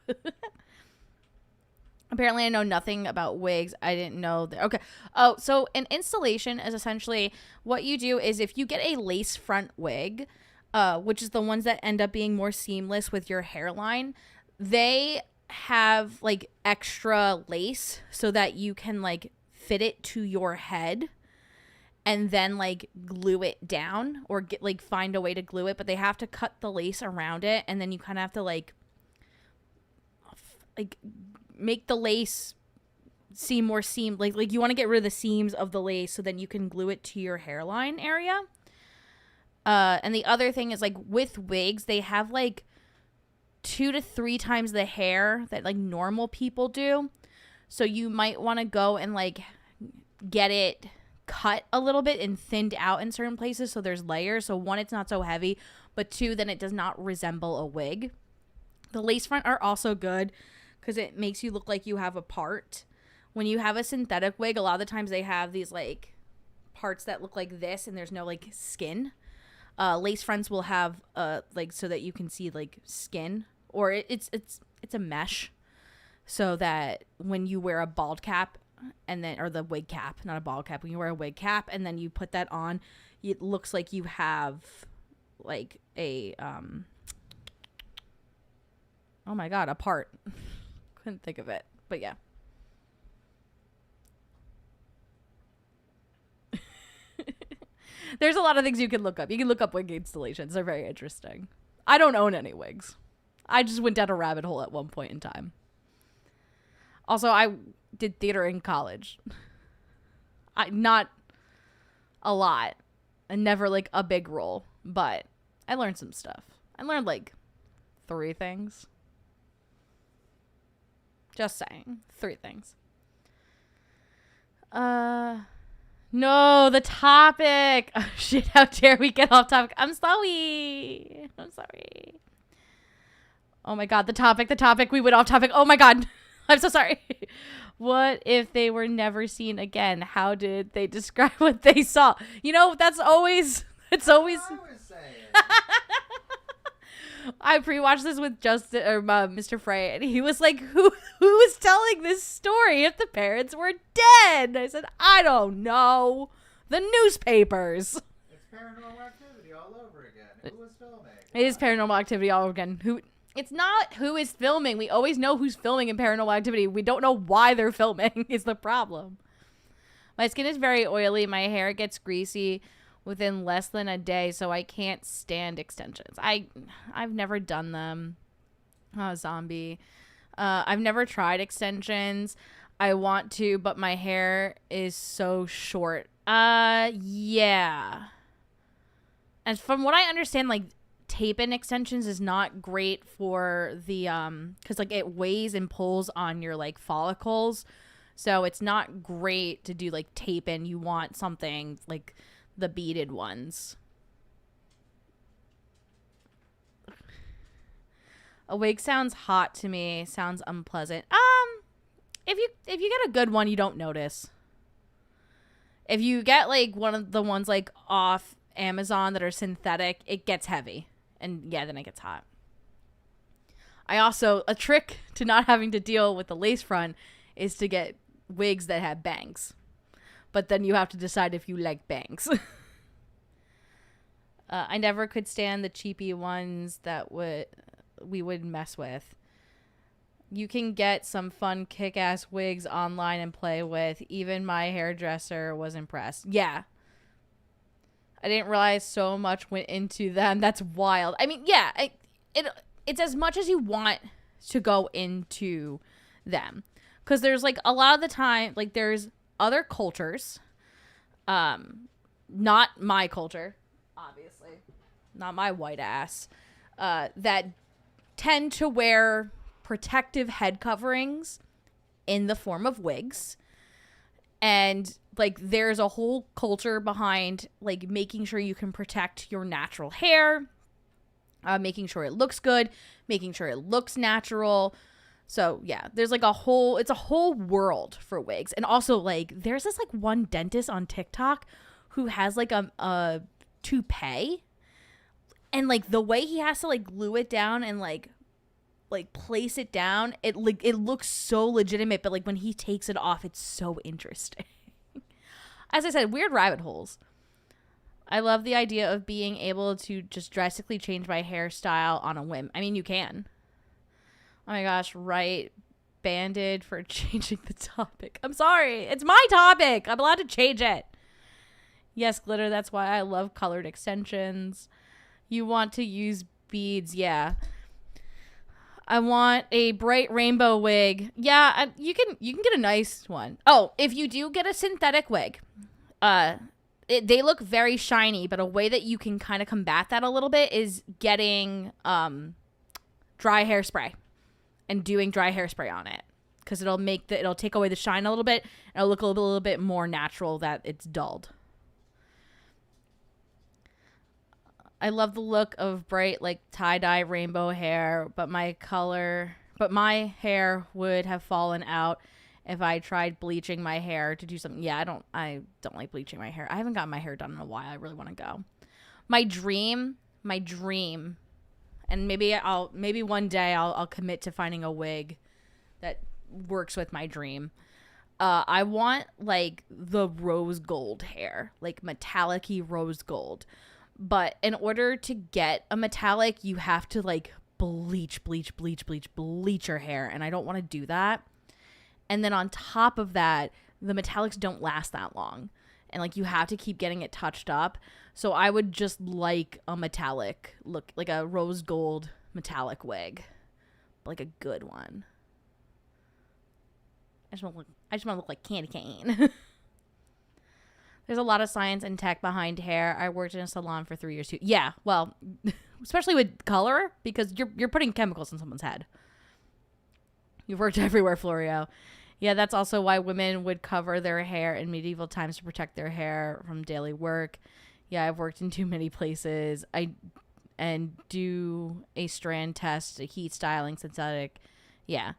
Apparently I know nothing about wigs. I didn't know that. Okay. Oh, so an installation is essentially what you do is if you get a lace front wig, which is the ones that end up being more seamless with your hairline, they have like extra lace so that you can like fit it to your head and then like glue it down, or get like find a way to glue it, but they have to cut the lace around it, and then you kind of have to like make the lace seem more like you want to get rid of the seams of the lace so then you can glue it to your hairline area. And the other thing is like with wigs, they have like 2 to 3 times the hair that like normal people do. So you might want to go and like get it cut a little bit and thinned out in certain places so there's layers. So 1, it's not so heavy, but 2, then it does not resemble a wig. The lace front are also good because it makes you look like you have a part. When you have a synthetic wig, a lot of the times they have these like parts that look like this and there's no like skin. Lace fronts will have like so that you can see like skin, or it's a mesh so that when you wear a bald cap and then, or the wig cap, not a bald cap, when you wear a wig cap and then you put that on, it looks like you have like a oh my god, a part. Couldn't think of it, but yeah. There's a lot of things you can look up. You can look up wig installations. They're very interesting. I don't own any wigs. I just went down a rabbit hole at one point in time. Also, I did theater in college. Not a lot. And never like a big role. But I learned some stuff. I learned like 3 things. Just saying. 3 things. No, the topic. Oh, shit, how dare we get off topic. I'm sorry. Oh my god, the topic. We went off topic. Oh my god. I'm so sorry. What if they were never seen again? How did they describe what they saw? You know, it's always
I was saying.
I pre-watched this with Justin or Mr. Fright, and he was like, "Who was telling this story if the parents were dead?" I said, "I don't know. The newspapers."
It's Paranormal Activity all over again. Who was filming?
It is Paranormal Activity all over again. It's not who is filming. We always know who's filming in Paranormal Activity. We don't know why they're filming is the problem. My skin is very oily. My hair gets greasy within less than a day, so I can't stand extensions. I've never done them. Oh, zombie. I've never tried extensions. I want to, but my hair is so short. Yeah. And from what I understand, like, tape-in extensions is not great for the because like it weighs and pulls on your like follicles, so it's not great to do like tape-in. You want something like the beaded ones. A wig sounds hot to me. Sounds unpleasant. If you get a good one, you don't notice. If you get like one of the ones like off Amazon that are synthetic, it gets heavy. And yeah, then it gets hot. A trick to not having to deal with the lace front is to get wigs that have bangs. But then you have to decide if you like bangs. I never could stand the cheapy ones that we would mess with. You can get some fun kick-ass wigs online and play with. Even my hairdresser was impressed. Yeah. I didn't realize so much went into them. That's wild. I mean, yeah, it's as much as you want to go into them. Because there's, like, a lot of the time, like, there's other cultures. Not my culture, obviously. Not my white ass. That tend to wear protective head coverings in the form of wigs. And like there's a whole culture behind like making sure you can protect your natural hair, making sure it looks good, making sure it looks natural. So yeah, there's like it's a whole world for wigs. And also like there's this like one dentist on TikTok who has like a toupee, and like the way he has to like glue it down and like place it down, it looks so legitimate, but like when he takes it off, it's so interesting. As I said, weird rabbit holes. I love the idea of being able to just drastically change my hairstyle on a whim. I mean, you can. Oh my gosh, right. Banded for changing the topic. I'm sorry. It's my topic. I'm allowed to change it. Yes, glitter. That's why I love colored extensions. You want to use beads. Yeah. I want a bright rainbow wig. Yeah, you can get a nice one. Oh, if you do get a synthetic wig, they look very shiny, but a way that you can kind of combat that a little bit is getting dry hairspray and doing dry hairspray on it, because it'll take away the shine a little bit and it'll look a little bit more natural that it's dulled. I love the look of bright, like, tie-dye rainbow hair, but my hair would have fallen out if I tried bleaching my hair to do something. Yeah, I don't like bleaching my hair. I haven't gotten my hair done in a while. I really want to go. My dream, and maybe one day I'll commit to finding a wig that works with my dream. I want, like, the rose gold hair, like metallic-y rose gold. But in order to get a metallic, you have to like bleach your hair. And I don't want to do that. And then on top of that, the metallics don't last that long. And like you have to keep getting it touched up. So I would just like a metallic look, like a rose gold metallic wig. Like a good one. I just want to look like candy cane. There's a lot of science and tech behind hair. I worked in a salon for 3 years too. Yeah, well, especially with color, because you're putting chemicals in someone's head. You've worked everywhere, Florio. Yeah, that's also why women would cover their hair in medieval times to protect their hair from daily work. Yeah, I've worked in too many places. And do a strand test, a heat styling, synthetic. Yeah.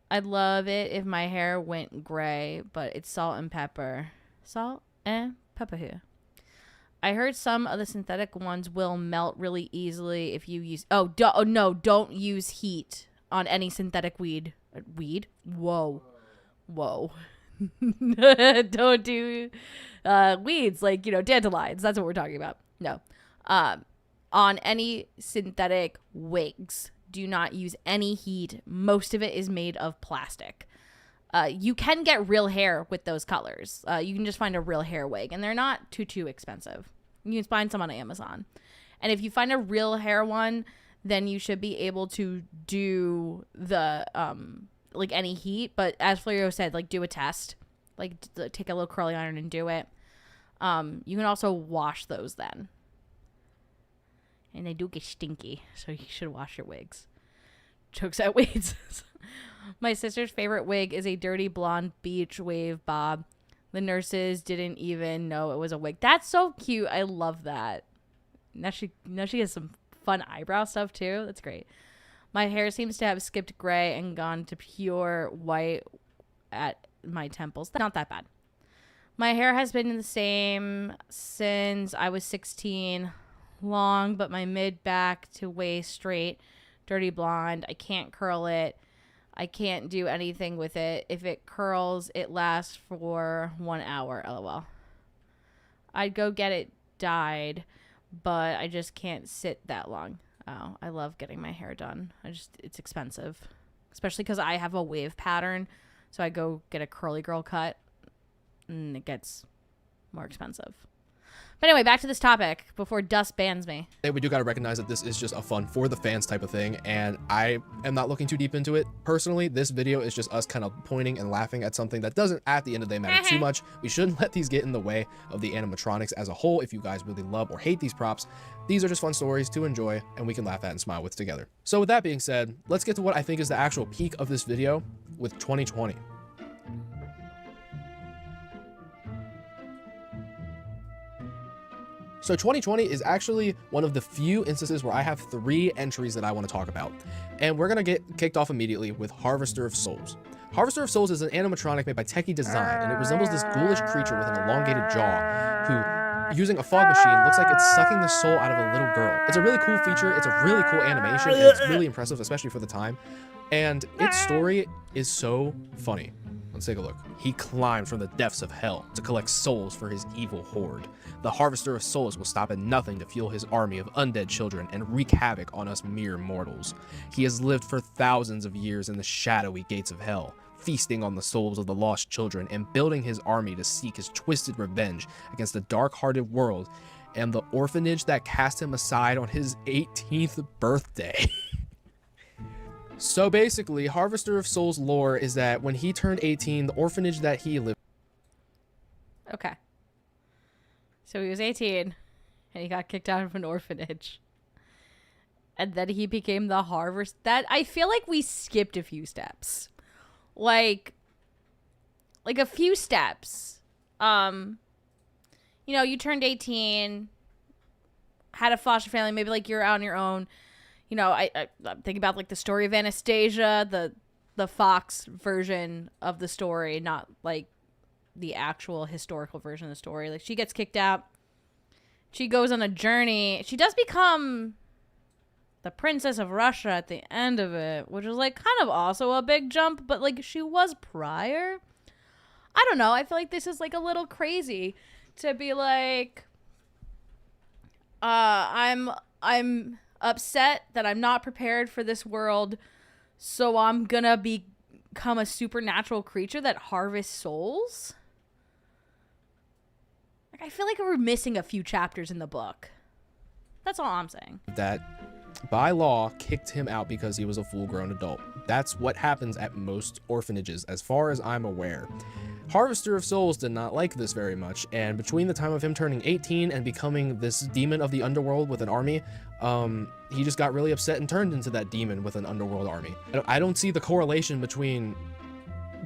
I'd love it if my hair went gray, but it's salt and pepper. Salt and pepper here. I heard some of the synthetic ones will melt really easily if you use... don't use heat on any synthetic weed. Weed? Whoa. Don't do weeds like, dandelions. That's what we're talking about. No. On any synthetic wigs, do not use any heat. Most of it is made of plastic. You can get real hair with those colors. You can just find a real hair wig, and they're not too expensive. You can find some on Amazon. And if you find a real hair one, then you should be able to do the, like any heat. But as Florio said, like do a test. Like take a little curling iron and do it. You can also wash those then. And they do get stinky, so you should wash your wigs. Jokes at wigs. My sister's favorite wig is a dirty blonde beach wave bob. The nurses didn't even know it was a wig. That's so cute. I love that. Now she has some fun eyebrow stuff too. That's great. My hair seems to have skipped gray and gone to pure white at my temples. Not that bad. My hair has been the same since I was 16. Long, but my mid back to waist straight, dirty blonde. I can't curl it. I can't do anything with it. If it curls, it lasts for 1 hour. LOL. I'd go get it dyed, but I just can't sit that long. Oh, I love getting my hair done. It's expensive, especially because I have a wave pattern. So I go get a curly girl cut and it gets more expensive. But anyway, back to this topic before Dust bans me.
Hey, we do got to recognize that this is just a fun for the fans type of thing, and I am not looking too deep into it. Personally, this video is just us kind of pointing and laughing at something that doesn't, at the end of the day, matter too much. We shouldn't let these get in the way of the animatronics as a whole. If you guys really love or hate these props, these are just fun stories to enjoy, and we can laugh at and smile with together. So with that being said, let's get to what I think is the actual peak of this video with 2020. So 2020 is actually one of the few instances where I have 3 entries that I want to talk about. And we're going to get kicked off immediately with Harvester of Souls. Harvester of Souls is an animatronic made by Techie Design, and it resembles this ghoulish creature with an elongated jaw who, using a fog machine, looks like it's sucking the soul out of a little girl. It's a really cool feature. It's a really cool animation. And it's really impressive, especially for the time. And its story is so funny. Let's take a look. He climbed from the depths of hell to collect souls for his evil horde. The Harvester of Souls will stop at nothing to fuel his army of undead children and wreak havoc on us mere mortals. He has lived for thousands of years in the shadowy gates of hell, feasting on the souls of the lost children and building his army to seek his twisted revenge against the dark-hearted world and the orphanage that cast him aside on his 18th birthday. So basically, Harvester of Souls lore is that when he turned 18, the orphanage that he lived...
Okay. So he was 18, and he got kicked out of an orphanage. And then he became the harvester. That, I feel like we skipped a few steps. Like a few steps. You know, you turned 18, had a foster family, maybe like you're out on your own. You know, I'm thinking about like the story of Anastasia, the Fox version of the story, not like the actual historical version of the story. Like, she gets kicked out. She goes on a journey. She does become the Princess of Russia at the end of it, which is like kind of also a big jump, but like she was prior. I don't know. I feel like this is like a little crazy to be like, I'm upset that I'm not prepared for this world, so I'm gonna become a supernatural creature that harvests souls. Like, I feel like we're missing a few chapters in the book. That's all I'm saying.
That, by law, kicked him out because he was a full-grown adult. That's what happens at most orphanages, as far as I'm aware. Harvester of Souls did not like this very much, and between the time of him turning 18 and becoming this demon of the underworld with an army, he just got really upset and turned into that demon with an underworld army. I don't see the correlation between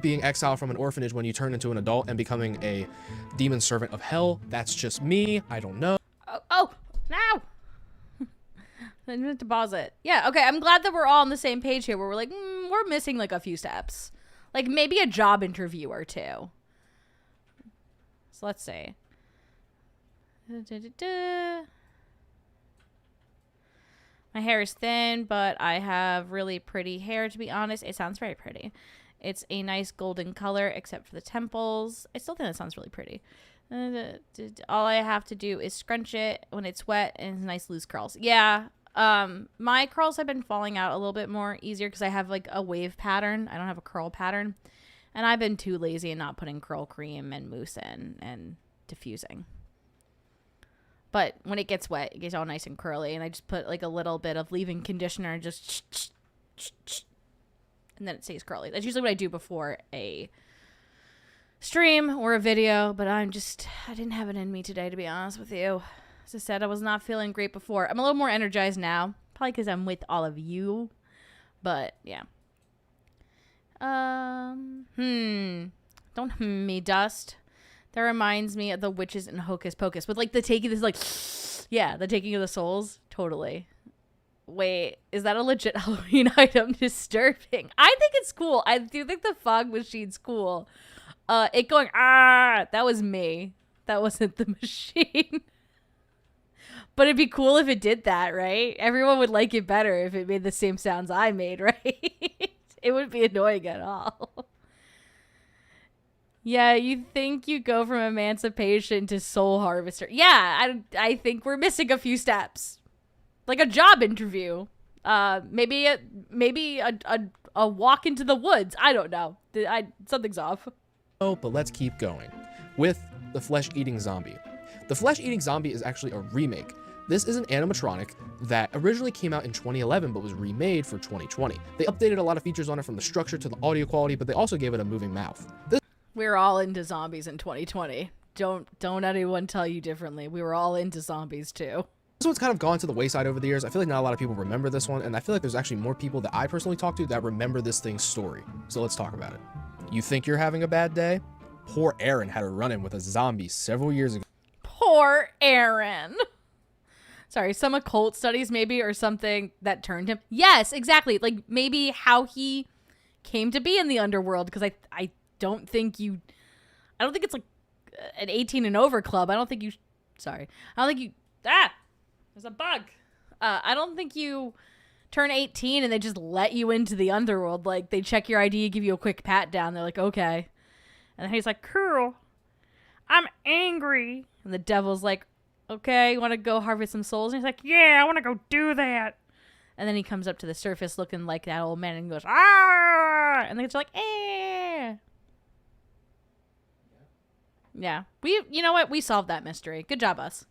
being exiled from an orphanage when you turn into an adult and becoming a demon servant of hell. That's just me. I don't know.
Oh, now! I meant to pause it. Yeah, okay, I'm glad that we're all on the same page here, where we're like, we're missing like a few steps. Like, maybe a job interview or two. So let's see. My hair is thin, but I have really pretty hair, to be honest. It sounds very pretty. It's a nice golden color, except for the temples. I still think that sounds really pretty. All I have to do is scrunch it when it's wet, and it's nice loose curls. Yeah. My curls have been falling out a little bit more easier because I have like a wave pattern. I don't have a curl pattern, and I've been too lazy and not putting curl cream and mousse in and diffusing. But when it gets wet, it gets all nice and curly, and I just put like a little bit of leave-in conditioner and just and then it stays curly. That's usually what I do before a stream or a video, but I didn't have it in me today, to be honest with you. As I said, I was not feeling great before. I'm a little more energized now. Probably because I'm with all of you. But, yeah. Don't me, Dust. That reminds me of the witches in Hocus Pocus. With, like, the taking this, like, yeah, the taking of the souls. Totally. Wait, is that a legit Halloween item? Disturbing. I think it's cool. I do think the fog machine's cool. It going, that was me. That wasn't the machine. But it'd be cool if it did that, right? Everyone would like it better if it made the same sounds I made, right? It wouldn't be annoying at all. Yeah, you think you go from emancipation to soul harvester. Yeah, I think we're missing a few steps. Like a job interview. Maybe a walk into the woods. I don't know. Something's off.
Oh, but let's keep going with the flesh-eating zombie. The flesh-eating zombie is actually a remake. This is an animatronic that originally came out in 2011 but was remade for 2020. They updated a lot of features on it, from the structure to the audio quality, but they also gave it a moving mouth.
We're all into zombies in 2020. Don't anyone tell you differently. We were all into zombies too.
This one's kind of gone to the wayside over the years. I feel like not a lot of people remember this one, and I feel like there's actually more people that I personally talk to that remember this thing's story. So let's talk about it. You think you're having a bad day? Poor Aaron had a run-in with a zombie several years ago.
Poor Aaron. Sorry, some occult studies maybe, or something that turned him. Yes, exactly. Like maybe how he came to be in the underworld, because I don't think it's like an 18 and over club. There's a bug. I don't think you turn 18 and they just let you into the underworld. Like they check your ID, give you a quick pat down. They're like, okay. And then he's like, cool. I'm angry. And the devil's like, okay, you want to go harvest some souls? And he's like, yeah, I want to go do that. And then he comes up to the surface looking like that old man and goes, ah! And they're like, eh. Yeah. You know what? We solved that mystery. Good job, us.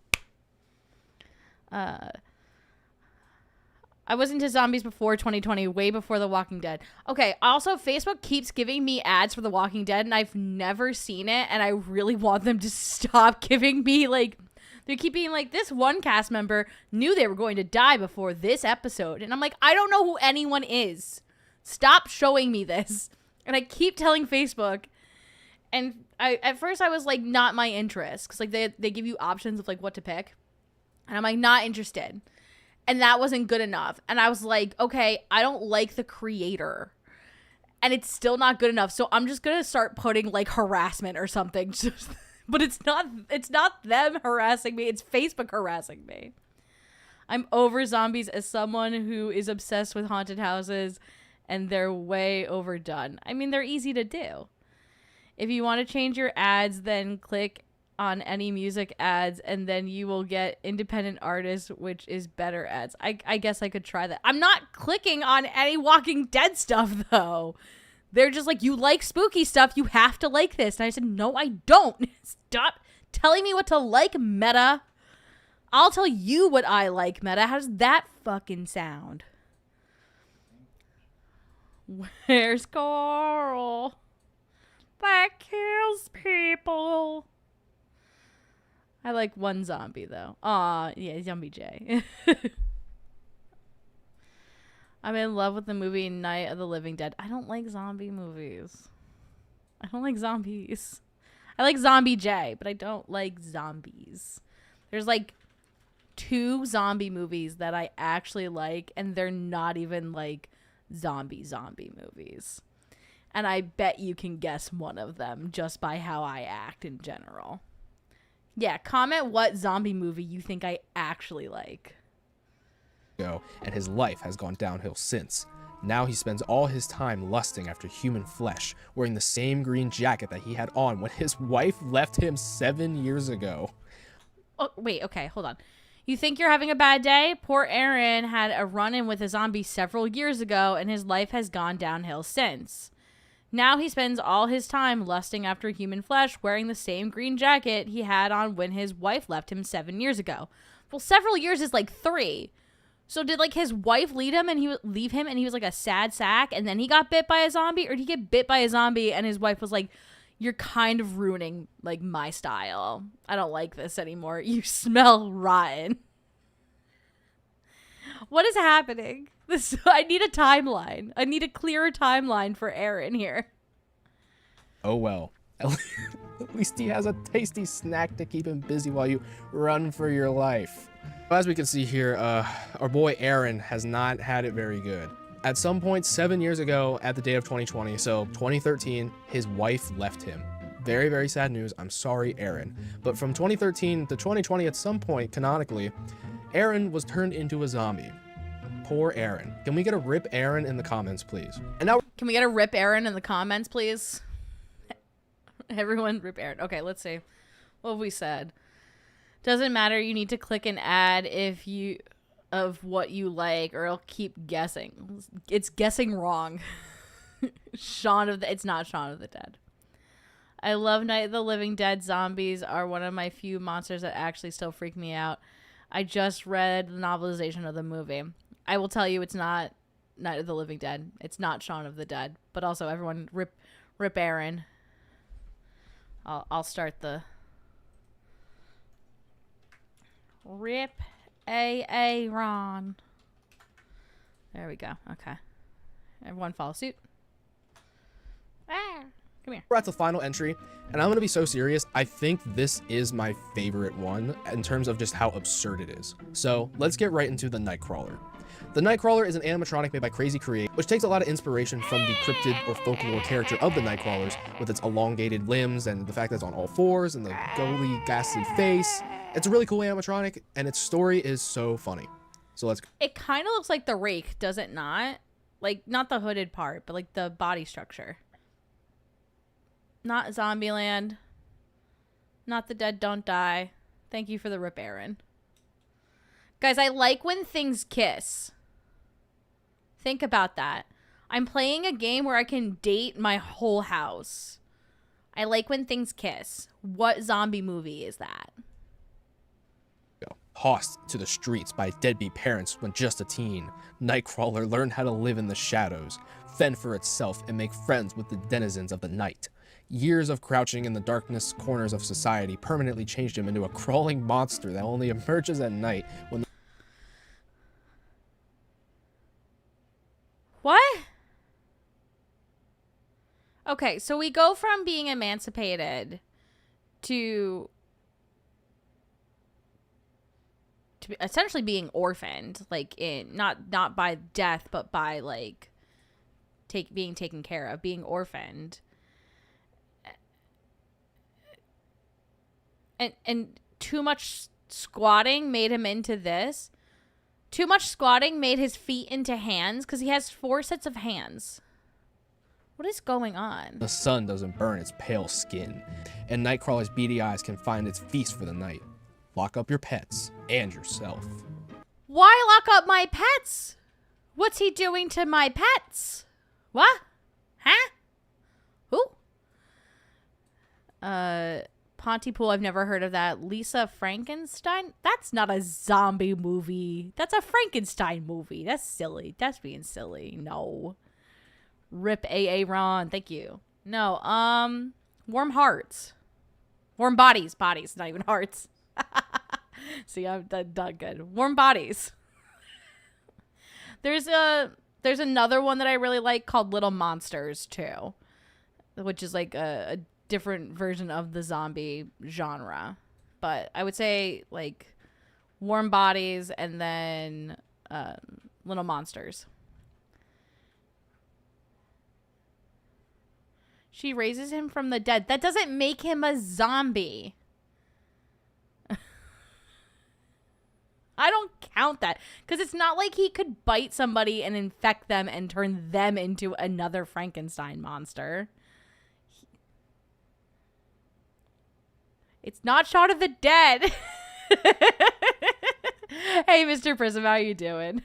I was into zombies before 2020, way before The Walking Dead. Okay, also, Facebook keeps giving me ads for The Walking Dead, and I've never seen it, and I really want them to stop giving me, like, they keep being like, this one cast member knew they were going to die before this episode, and I'm like, I don't know who anyone is. Stop showing me this. And I keep telling Facebook, and at first I was like, not my interest, because, like, they give you options of, like, what to pick, and I'm like, not interested. And that wasn't good enough. And I was like, okay, I don't like the creator. And it's still not good enough. So I'm just going to start putting like harassment or something. But it's not them harassing me. It's Facebook harassing me. I'm over zombies as someone who is obsessed with haunted houses, and they're way overdone. I mean, they're easy to do. If you want to change your ads, then click on any music ads, and then you will get independent artists, which is better ads. I guess I could try that. I'm not clicking on any Walking Dead stuff, though. They're just like, you like spooky stuff, you have to like this. And I said, no, I don't. Stop telling me what to like, Meta. I'll tell you what I like, Meta. How does that fucking sound? Where's Carl? That kills people. I like one zombie, though. Aw, yeah, Zombie J. I'm in love with the movie Night of the Living Dead. I don't like zombie movies. I don't like zombies. I like Zombie J, but I don't like zombies. There's like 2 zombie movies that I actually like, and they're not even like zombie movies. And I bet you can guess one of them just by how I act in general. Yeah, comment what zombie movie you think I actually like.
And his life has gone downhill since. Now he spends all his time lusting after human flesh, wearing the same green jacket that he had on when his wife left him 7 years ago.
Oh, wait, okay, hold on. You think you're having a bad day? Poor Aaron had a run-in with a zombie several years ago, and his life has gone downhill since. Now he spends all his time lusting after human flesh, wearing the same green jacket he had on when his wife left him 7 years ago. Well, several years is like 3. So did like his wife leave him and he was like a sad sack, and then he got bit by a zombie? Or did he get bit by a zombie and his wife was like, You're kind of ruining, like, my style. I don't like this anymore. You smell rotten. What is happening? I need a timeline. I need a clearer timeline for Aaron here.
Oh well. At least he has a tasty snack to keep him busy while you run for your life. As we can see here, our boy Aaron has not had it very good. At some point 7 years ago at the day of 2020, so 2013, his wife left him. Very, very sad news. I'm sorry, Aaron. But from 2013 to 2020, at some point, canonically, Aaron was turned into a zombie. Poor Aaron. Can we get a rip Aaron in the comments, please? And now,
can we get a rip Aaron in the comments, please? Everyone rip Aaron. Okay, let's see. What have we said? Doesn't matter. You need to click an ad if you of what you like, or it'll keep guessing. It's guessing wrong. It's not Shaun of the Dead. I love Night of the Living Dead. Zombies are one of my few monsters that actually still freak me out. I just read the novelization of the movie. I will tell you, it's not Night of the Living Dead. It's not Shaun of the Dead. But also, everyone rip Aaron. I'll start the rip Aaron. There we go. Okay. Everyone follow suit. Ah, come here.
we're at the final entry, and I'm going to be so serious. I think this is my favorite one in terms of just how absurd it is. So let's get right into the Nightcrawler. The Nightcrawler is an animatronic made by Crazy Create, which takes a lot of inspiration from the cryptid or folklore character of the Nightcrawlers, with its elongated limbs and the fact that it's on all fours and the goaly, ghastly face. It's a really cool animatronic, and its story is so funny. So let's go.
It kind of looks like the Rake, does it not? Like, not the hooded part, but like the body structure. Not Zombieland. Not The Dead Don't Die. Thank you for the rip, Aaron. Guys, I like when things kiss. Think about that. I'm playing a game where I can date my whole house. I like when things kiss. What zombie movie is that?
Tossed to the streets by deadbeat parents when just a teen, Nightcrawler learned how to live in the shadows, fend for itself, and make friends with the denizens of the night. Years of crouching in the darkness corners of society permanently changed him into a crawling monster that only emerges at night when...
What? Okay, so we go from being emancipated to essentially being orphaned, like in not by death, but by like being taken care of, being orphaned. And too much squatting made him into this. Too much squatting made his feet into hands because he has 4 sets of hands. What is going on?
The sun doesn't burn its pale skin, and Nightcrawler's beady eyes can find its feast for the night. Lock up your pets and yourself.
Why lock up my pets? What's he doing to my pets? What? Huh? Who? Pontypool, I've never heard of that. Lisa Frankenstein? That's not a zombie movie. That's a Frankenstein movie. That's silly. That's being silly. No. Rip Aaron. Thank you. No, warm hearts. Warm bodies. Bodies, not even hearts. See, I'm done good. Warm bodies. There's another one that I really like called Little Monsters too, which is like a different version of the zombie genre. But I would say like Warm Bodies and then Little Monsters. She raises him from the dead. That doesn't make him a zombie. I don't count that because it's not like he could bite somebody and infect them and turn them into another Frankenstein monster. It's not Shaun of the Dead. Hey, Mr. Prism, how you doing?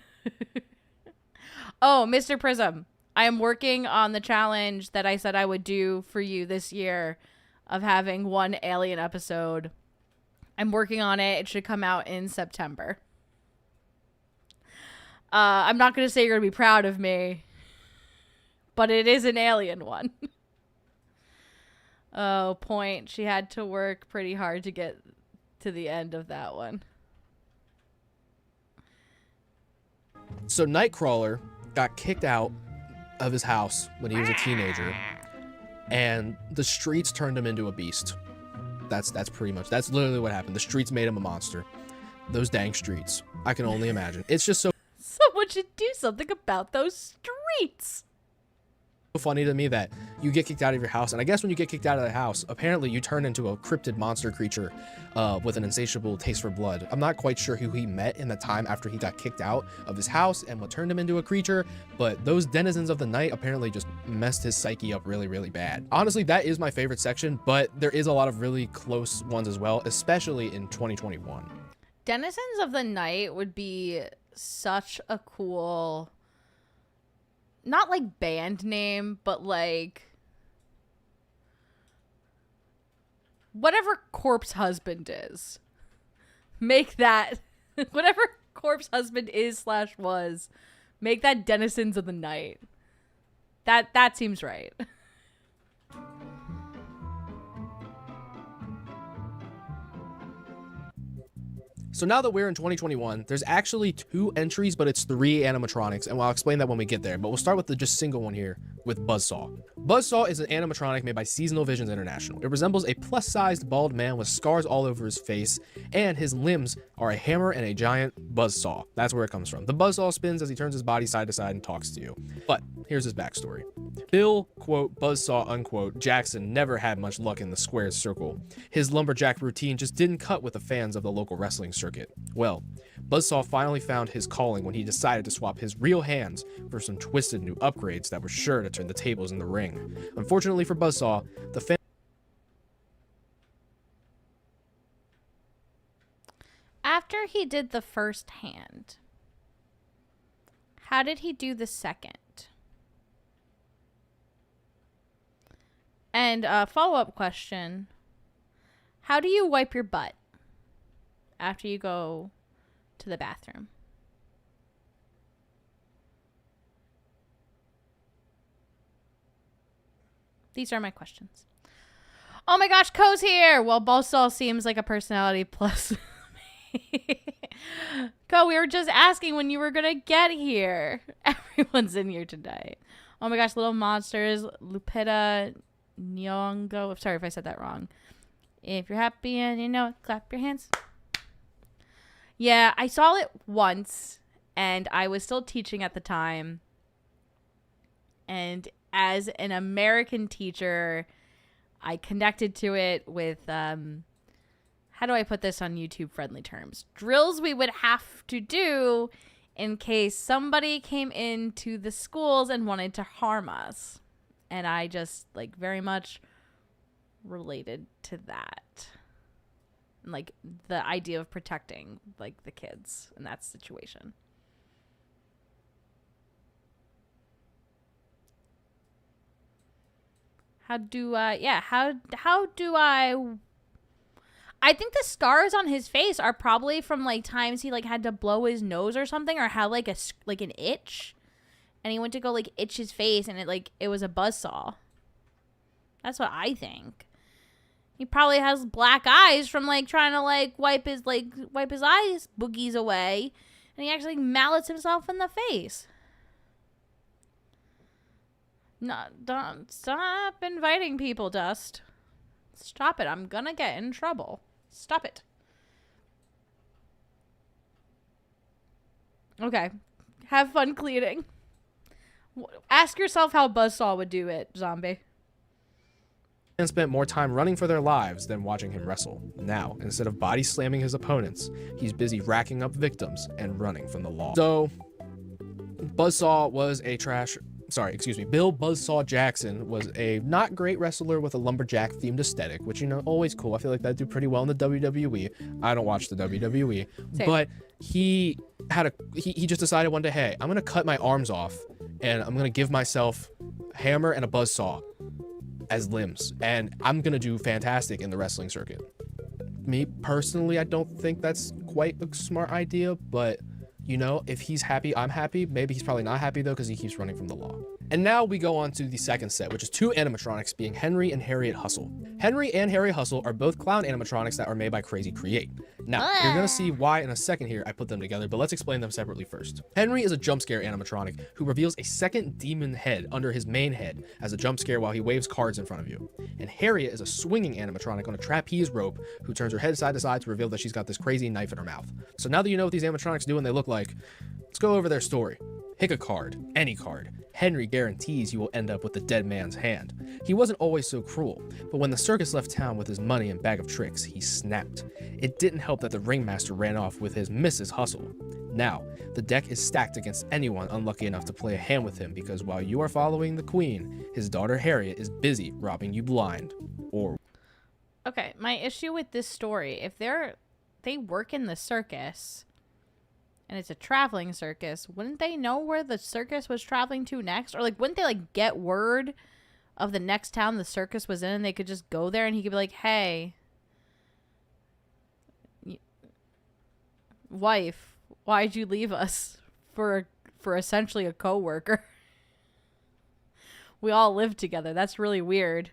Oh, Mr. Prism, I am working on the challenge that I said I would do for you this year of having one alien episode. I'm working on it. It should come out in September. I'm not going to say you're going to be proud of me, but it is an alien one. Oh, point. She had to work pretty hard to get to the end of that one.
So Nightcrawler got kicked out of his house when he was a teenager, and the streets turned him into a beast. That's literally what happened. The streets made him a monster. Those dang streets. I can only imagine. It's just so
Someone should do something about those streets.
funny to me that you get kicked out of your house, and I guess when you get kicked out of the house, apparently you turn into a cryptid monster creature with an insatiable taste for blood. I'm not quite sure who he met in the time after he got kicked out of his house and what turned him into a creature, but those denizens of the night apparently just messed his psyche up really, really bad. Honestly, that is my favorite section, but there is a lot of really close ones as well, especially in 2021.
Denizens of the Night would be such a cool, not like band name, but like whatever Corpse Husband is. Make that, whatever Corpse Husband is / was, make that Denizens of the Night. That seems right.
So now that we're in 2021, there's actually 2 entries, but it's 3 animatronics, and I'll explain that when we get there. But we'll start with the just single one here with Buzzsaw. Buzzsaw is an animatronic made by Seasonal Visions International. It resembles a plus-sized bald man with scars all over his face, and his limbs are a hammer and a giant buzzsaw. That's where it comes from. The buzzsaw spins as he turns his body side to side and talks to you. But here's his backstory. Bill, quote, buzzsaw, unquote, Jackson never had much luck in the squared circle. His lumberjack routine just didn't cut with the fans of the local wrestling circuit. Well, Buzzsaw finally found his calling when he decided to swap his real hands for some twisted new upgrades that were sure to turn the tables in the ring. Unfortunately for Buzzsaw, the fan
After he did the first hand, how did he do the second? And a follow-up question, how do you wipe your butt after you go to the bathroom? These are my questions. Oh my gosh, Ko's here! Well, Buzzsaw seems like a personality plus. Ko, we were just asking when you were gonna get here. Everyone's in here today. Oh my gosh, Little Monsters, Lupita Nyong'o. I'm sorry if I said that wrong. If you're happy and you know it, clap your hands. Yeah, I saw it once, and I was still teaching at the time. And as an American teacher, I connected to it with, how do I put this on YouTube-friendly terms? Drills we would have to do in case somebody came into the schools and wanted to harm us. And I just, like, very much related to that. And, like, the idea of protecting, like, the kids in that situation. How do I think the scars on his face are probably from, like, times he, like, had to blow his nose or something, or had, like, an itch. And he went to go, like, itch his face, and it was a buzzsaw. That's what I think. He probably has black eyes from, like, trying to, like, wipe his eyes boogies away. And he actually mallets himself in the face. No, don't stop inviting people, Dust. Stop it. I'm gonna get in trouble. Stop it. Okay. Have fun cleaning. Ask yourself how Buzzsaw would do it, zombie.
and spent more time running for their lives than watching him wrestle. Now, instead of body slamming his opponents, he's busy racking up victims and running from the law. So, Bill Buzzsaw Jackson was a not great wrestler with a lumberjack themed aesthetic, which, you know, always cool. I feel like that'd do pretty well in the WWE. I don't watch the WWE.
Same.
But he just decided one day, hey, I'm gonna cut my arms off and I'm gonna give myself a hammer and a buzzsaw as limbs, and I'm gonna do fantastic in the wrestling circuit. Me personally, I don't think that's quite a smart idea, but you know, if he's happy, I'm happy. Maybe he's probably not happy though, because he keeps running from the law. And now we go on to the second set, which is two animatronics being Henry and Harriet Hustle. Henry and Harriet Hustle are both clown animatronics that are made by Crazy Create. Now, you're gonna see why in a second here I put them together, but let's explain them separately first. Henry is a jump scare animatronic who reveals a second demon head under his main head as a jump scare while he waves cards in front of you. And Harriet is a swinging animatronic on a trapeze rope who turns her head side to side to reveal that she's got this crazy knife in her mouth. So now that you know what these animatronics do and they look like, let's go over their story. Pick a card, any card. Henry guarantees you will end up with the dead man's hand. He wasn't always so cruel, but when the circus left town with his money and bag of tricks, he snapped. It didn't help that the ringmaster ran off with his Mrs. Hustle. Now, the deck is stacked against anyone unlucky enough to play a hand with him because while you are following the queen, his daughter Harriet is busy robbing you blind. Or
Okay, my issue with this story, if they work in the circus and it's a traveling circus, wouldn't they know where the circus was traveling to next? Or like wouldn't they like get word of the next town the circus was in and they could just go there and he could be like, "Hey, wife, why'd you leave us for essentially a coworker? We all live together. That's really weird."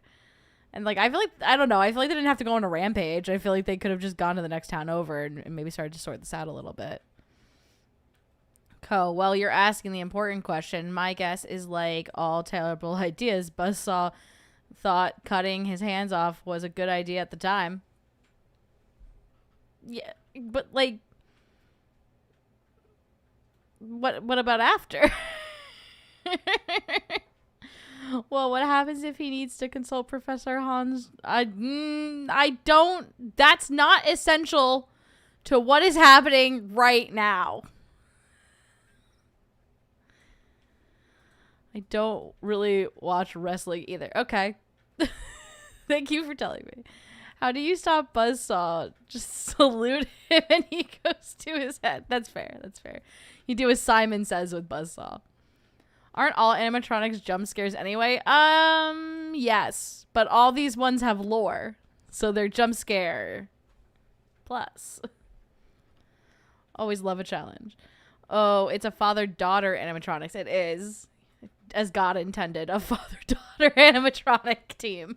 And like I feel like I don't know, I feel like they didn't have to go on a rampage. I feel like they could have just gone to the next town over and maybe started to sort this out a little bit. Well, you're asking the important question. My guess is like all terrible ideas. Buzzsaw thought cutting his hands off was a good idea at the time. Yeah, but like, what about after? Well, what happens if he needs to consult Professor Hans? I don't. That's not essential to what is happening right now. I don't really watch wrestling either. Okay. Thank you for telling me. How do you stop Buzzsaw? Just salute him and he goes to his head. That's fair. That's fair. You do as Simon says with Buzzsaw. Aren't all animatronics jump scares anyway? Yes. But all these ones have lore. So they're jump scare plus. Always love a challenge. Oh, it's a father-daughter animatronics. It is. As God intended, a father-daughter animatronic team.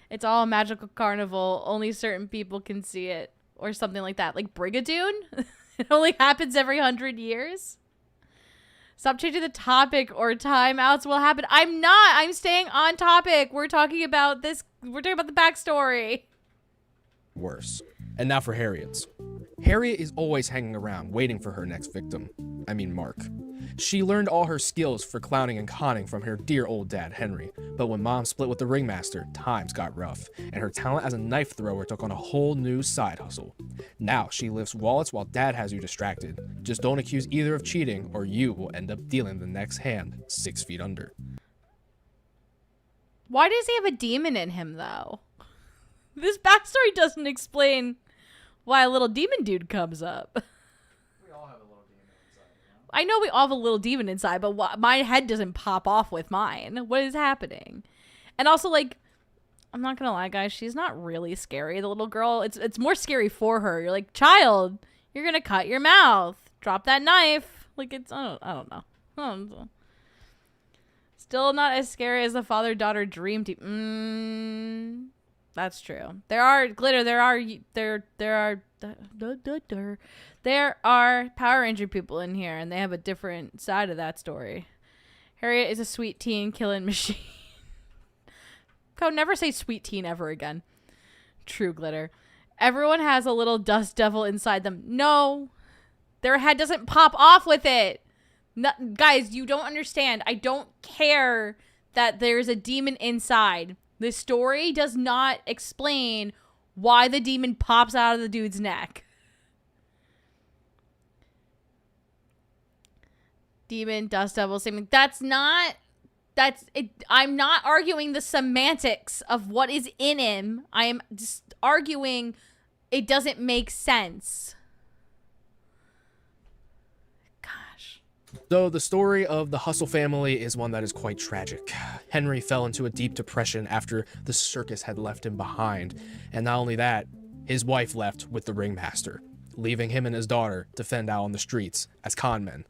It's all a magical carnival. Only certain people can see it. Or something like that. Like Brigadoon? It only happens every 100 years. Stop changing the topic or timeouts will happen. I'm not. I'm staying on topic. We're talking about this. We're talking about the backstory.
worse. And now for Harriet's. Harriet is always hanging around, waiting for her next victim. I mean, Mark. She learned all her skills for clowning and conning from her dear old dad, Henry. But when Mom split with the ringmaster, times got rough, and her talent as a knife thrower took on a whole new side hustle. Now she lifts wallets while Dad has you distracted. Just don't accuse either of cheating, or you will end up dealing the next hand 6 feet under.
Why does he have a demon in him, though? This backstory doesn't explain why a little demon dude comes up.
We all have a little demon inside, you know?
I know we all have a little demon inside, but my head doesn't pop off with mine. What is happening? And also, like, I'm not gonna lie, guys, she's not really scary, the little girl. It's more scary for her. You're like, child, you're gonna cut your mouth. Drop that knife. Like, it's, I don't know. Still not as scary as the father-daughter dream team. That's true. There are Power Ranger people in here, and they have a different side of that story. Harriet is a sweet teen killing machine. Never say sweet teen ever again. True glitter. Everyone has a little dust devil inside them. No, their head doesn't pop off with it. No, guys, you don't understand. I don't care that there's a demon inside. The story does not explain why the demon pops out of the dude's neck. Demon, dust devil, same thing. That's it. I'm not arguing the semantics of what is in him. I am just arguing it doesn't make sense.
So the story of the Hustle family is one that is quite tragic. Henry fell into a deep depression after the circus had left him behind. And not only that, his wife left with the ringmaster, leaving him and his daughter to fend out on the streets as con men.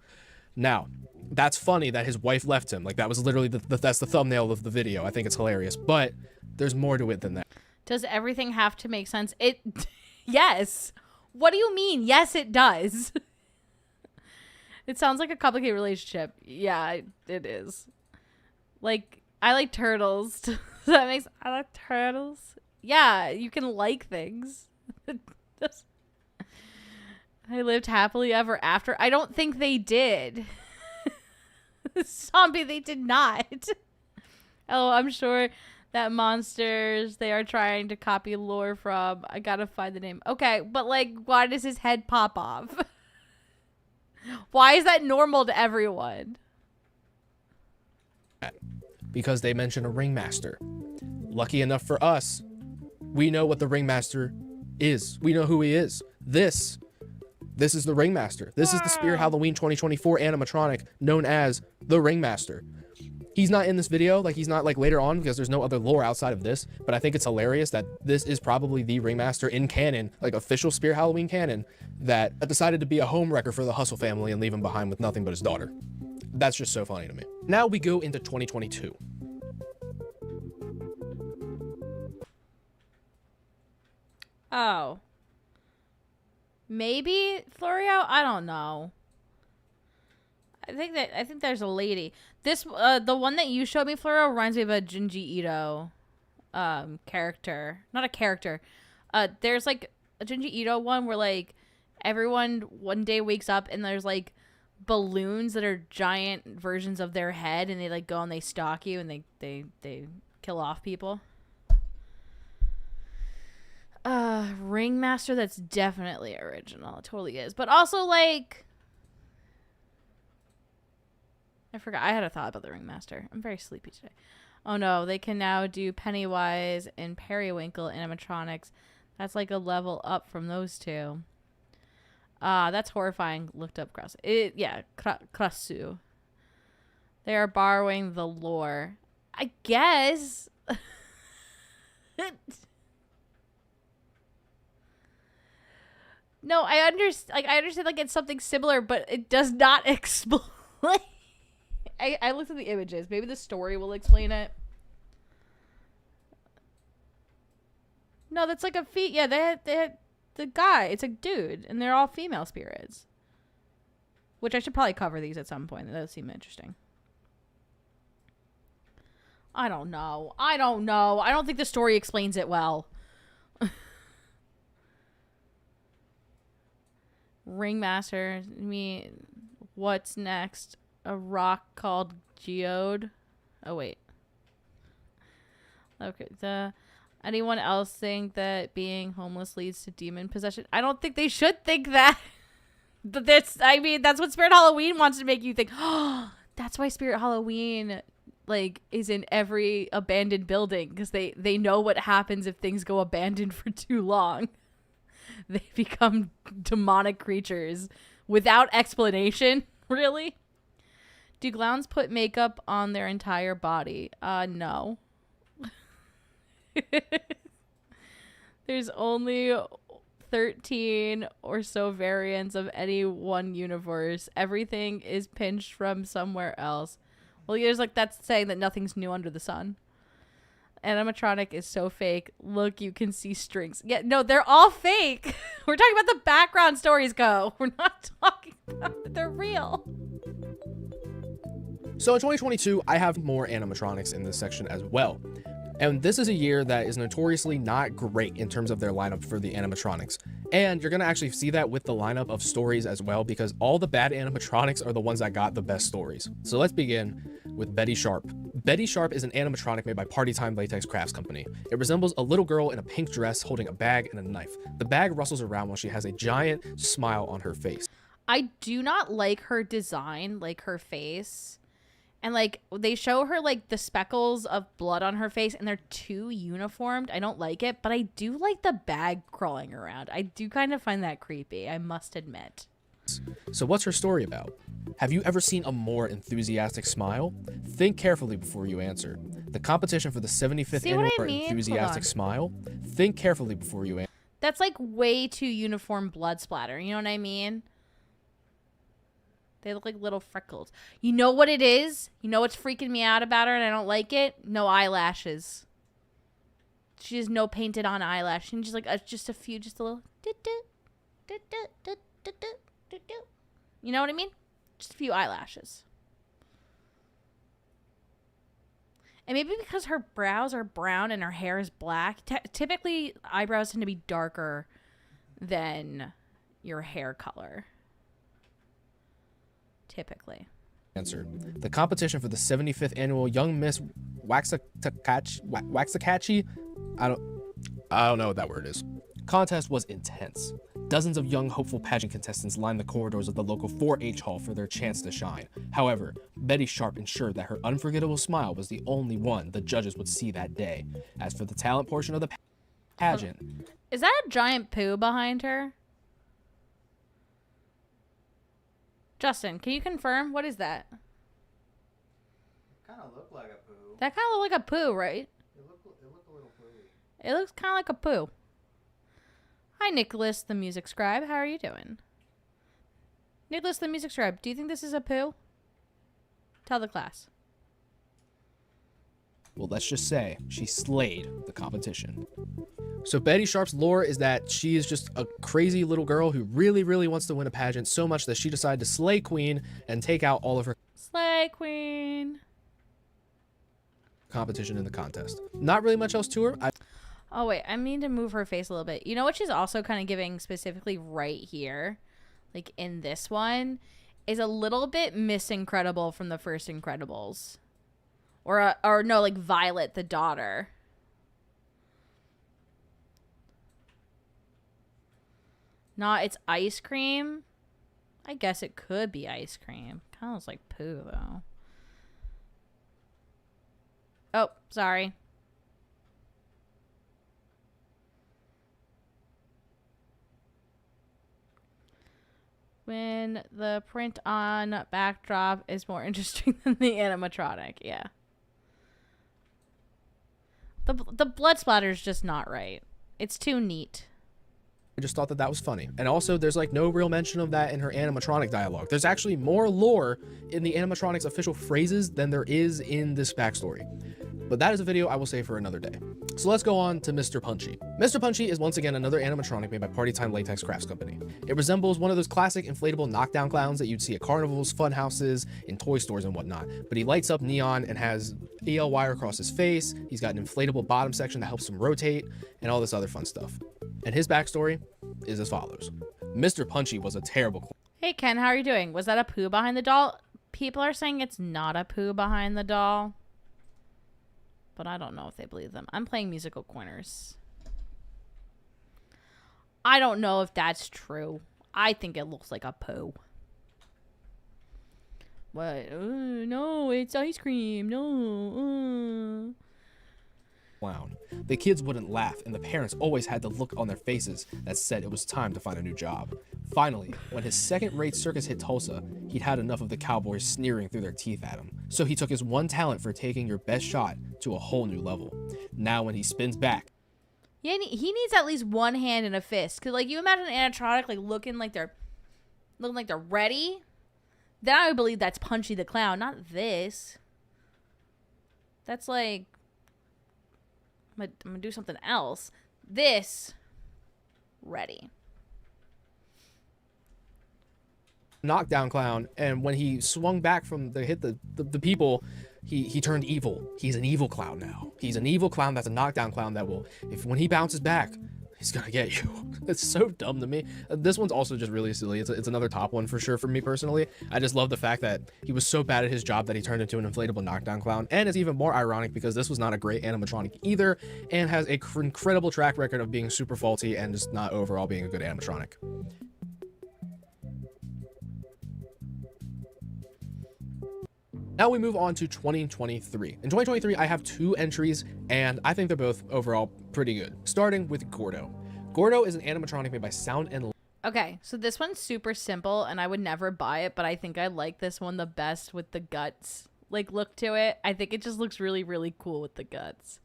Now, that's funny that his wife left him. Like, that was literally that's the thumbnail of the video. I think it's hilarious, but there's more to it than that.
Does everything have to make sense? It, yes. What do you mean? Yes, it does. It sounds like a complicated relationship. Yeah, it is. Like, I like turtles. I like turtles. Yeah, you can like things. I lived happily ever after. I don't think they did. Zombie, they did not. Oh, I'm sure that monsters they are trying to copy lore from. I gotta find the name. Okay, but like, why does his head pop off? Why is that normal to everyone?
Because they mention a ringmaster. Lucky enough for us, we know what the ringmaster is. We know who he is. This is the ringmaster. This is the Spirit Halloween 2024 animatronic known as the ringmaster. He's not in this video, like he's not like later on because there's no other lore outside of this, but I think it's hilarious that this is probably the ringmaster in canon, like official Spirit Halloween canon, that decided to be a homewrecker for the Hustle family and leave him behind with nothing but his daughter. That's just so funny to me. Now we go into 2022.
Oh. Maybe Florio? I don't know. I think there's a lady. This the one that you showed me, Florio, reminds me of a Junji Ito character. Not a character. There's like a Junji Ito one where like everyone one day wakes up and there's like balloons that are giant versions of their head and they like go and they stalk you and they kill off people. Ringmaster, that's definitely original. It totally is. But also like I forgot. I had a thought about the Ringmaster. I'm very sleepy today. Oh no, they can now do Pennywise and Periwinkle animatronics. That's like a level up from those two. That's horrifying. Looked up cross. Yeah, Krasu. They are borrowing the lore. I guess. No, I understand. Like I understand, like it's something similar, but it does not explain. I looked at the images. Maybe the story will explain it. No, that's like a Yeah, they had the guy. It's a dude, and they're all female spirits. Which I should probably cover these at some point. That does seem interesting. I don't know. I don't think the story explains it well. Ringmaster. What's next? A rock called Geode. Oh wait. Okay. Anyone else think that being homeless leads to demon possession? I don't think they should think that. But that's what Spirit Halloween wants to make you think. Oh, that's why Spirit Halloween like is in every abandoned building, because they know what happens if things go abandoned for too long. They become demonic creatures without explanation. Really? Do clowns put makeup on their entire body? No. There's only 13 or so variants of any one universe. Everything is pinched from somewhere else. Well, there's like that's saying that nothing's new under the sun. Animatronic is so fake. Look, you can see strings. Yeah, no, they're all fake. We're talking about the background stories go. We're not talking about that they're real.
So in 2022, I have more animatronics in this section as well. And this is a year that is notoriously not great in terms of their lineup for the animatronics. And you're going to actually see that with the lineup of stories as well, because all the bad animatronics are the ones that got the best stories. So let's begin with Betty Sharp. Betty Sharp is an animatronic made by Party Time Latex Crafts Company. It resembles a little girl in a pink dress holding a bag and a knife. The bag rustles around while she has a giant smile on her face.
I do not like her design, like her face. And, like, they show her, like, the speckles of blood on her face, and they're too uniformed. I don't like it, but I do like the bag crawling around. I do kind of find that creepy, I must admit.
So what's her story about? Have you ever seen a more enthusiastic smile? Think carefully before you answer. The competition for the 75th annual enthusiastic smile? Think carefully before you answer. That's,
like, way too uniform blood splatter, you know what I mean? They look like little freckles. You know what it is? You know what's freaking me out about her and I don't like it? No eyelashes. She has no painted on eyelash. And just like just a few, just a little. You know what I mean? Just a few eyelashes. And maybe because her brows are brown and her hair is black. Typically, eyebrows tend to be darker than your hair color. Typically.
Answer. The competition for the 75th annual Young Miss Waxahachie, I don't know what that word is. Contest was intense. Dozens of young, hopeful pageant contestants lined the corridors of the local 4-H hall for their chance to shine. However, Betty Sharp ensured that her unforgettable smile was the only one the judges would see that day. As for the talent portion of the pageant...
Is that a giant poo behind her? Justin, can you confirm? What is that?
Kind of looked like a poo.
That kind of looked like a poo, right?
It looked a little pooey.
It looks kind of like a poo. Hi, Nicholas, the music scribe. How are you doing? Nicholas, the music scribe, do you think this is a poo? Tell the class.
Well, let's just say she slayed the competition. So Betty Sharp's lore is that she is just a crazy little girl who really, really wants to win a pageant so much that she decided to slay Queen and take out all of her
Slay Queen.
competition in the contest. Not really much else to her.
Oh, wait. I need to move her face a little bit. You know what she's also kind of giving specifically right here? Like in this one? Is a little bit Miss Incredible from the first Incredibles. Or no, like Violet, the daughter. Not, it's ice cream. I guess it could be ice cream. Kind of looks like poo, though. Oh, sorry. When the print on backdrop is more interesting than the animatronic. Yeah. The blood splatter is just not right. It's too neat.
I just thought that was funny. And also, there's like no real mention of that in her animatronic dialogue. There's actually more lore in the animatronics official phrases than there is in this backstory. But that is a video I will save for another day. So let's go on to Mr. Punchy. Mr. Punchy is once again another animatronic made by Party Time Latex Crafts Company. It resembles one of those classic inflatable knockdown clowns that you'd see at carnivals, fun houses, in toy stores and whatnot. But he lights up neon and has EL wire across his face. He's got an inflatable bottom section that helps him rotate and all this other fun stuff. And his backstory is as follows. Mr. Punchy was a terrible...
Hey, Ken, how are you doing? Was that a poo behind the doll? People are saying it's not a poo behind the doll. But I don't know if they believe them. I'm playing musical corners. I don't know if that's true. I think it looks like a poo. What? No, it's ice cream. No.
Clown. The kids wouldn't laugh, and the parents always had the look on their faces that said it was time to find a new job. Finally, when his second-rate circus hit Tulsa, he'd had enough of the cowboys sneering through their teeth at him. So he took his one talent for taking your best shot to a whole new level. Now when he spins back...
Yeah, he needs at least one hand and a fist. Because, like, you imagine an animatronic, like, looking like they're ready. Then I would believe that's Punchy the Clown, not this. That's like... I'm gonna do something else. This, ready.
Knockdown clown, and when he swung back from the hit the people, he turned evil. He's an evil clown now. He's an evil clown that's a knockdown clown that will, when he bounces back, he's gonna get you. It's so dumb to me. This one's also just really silly. It's another top one for sure for me personally. I just love the fact that he was so bad at his job that he turned into an inflatable knockdown clown. And it's even more ironic because this was not a great animatronic either and has a incredible track record of being super faulty and just not overall being a good animatronic. Now we move on to 2023. In 2023, I have two entries, and I think they're both overall pretty good. Starting with Gordo. Gordo is an animatronic made by Sound and...
Okay, so this one's super simple, and I would never buy it, but I think I like this one the best with the guts, like, look to it. I think it just looks really, really cool with the guts.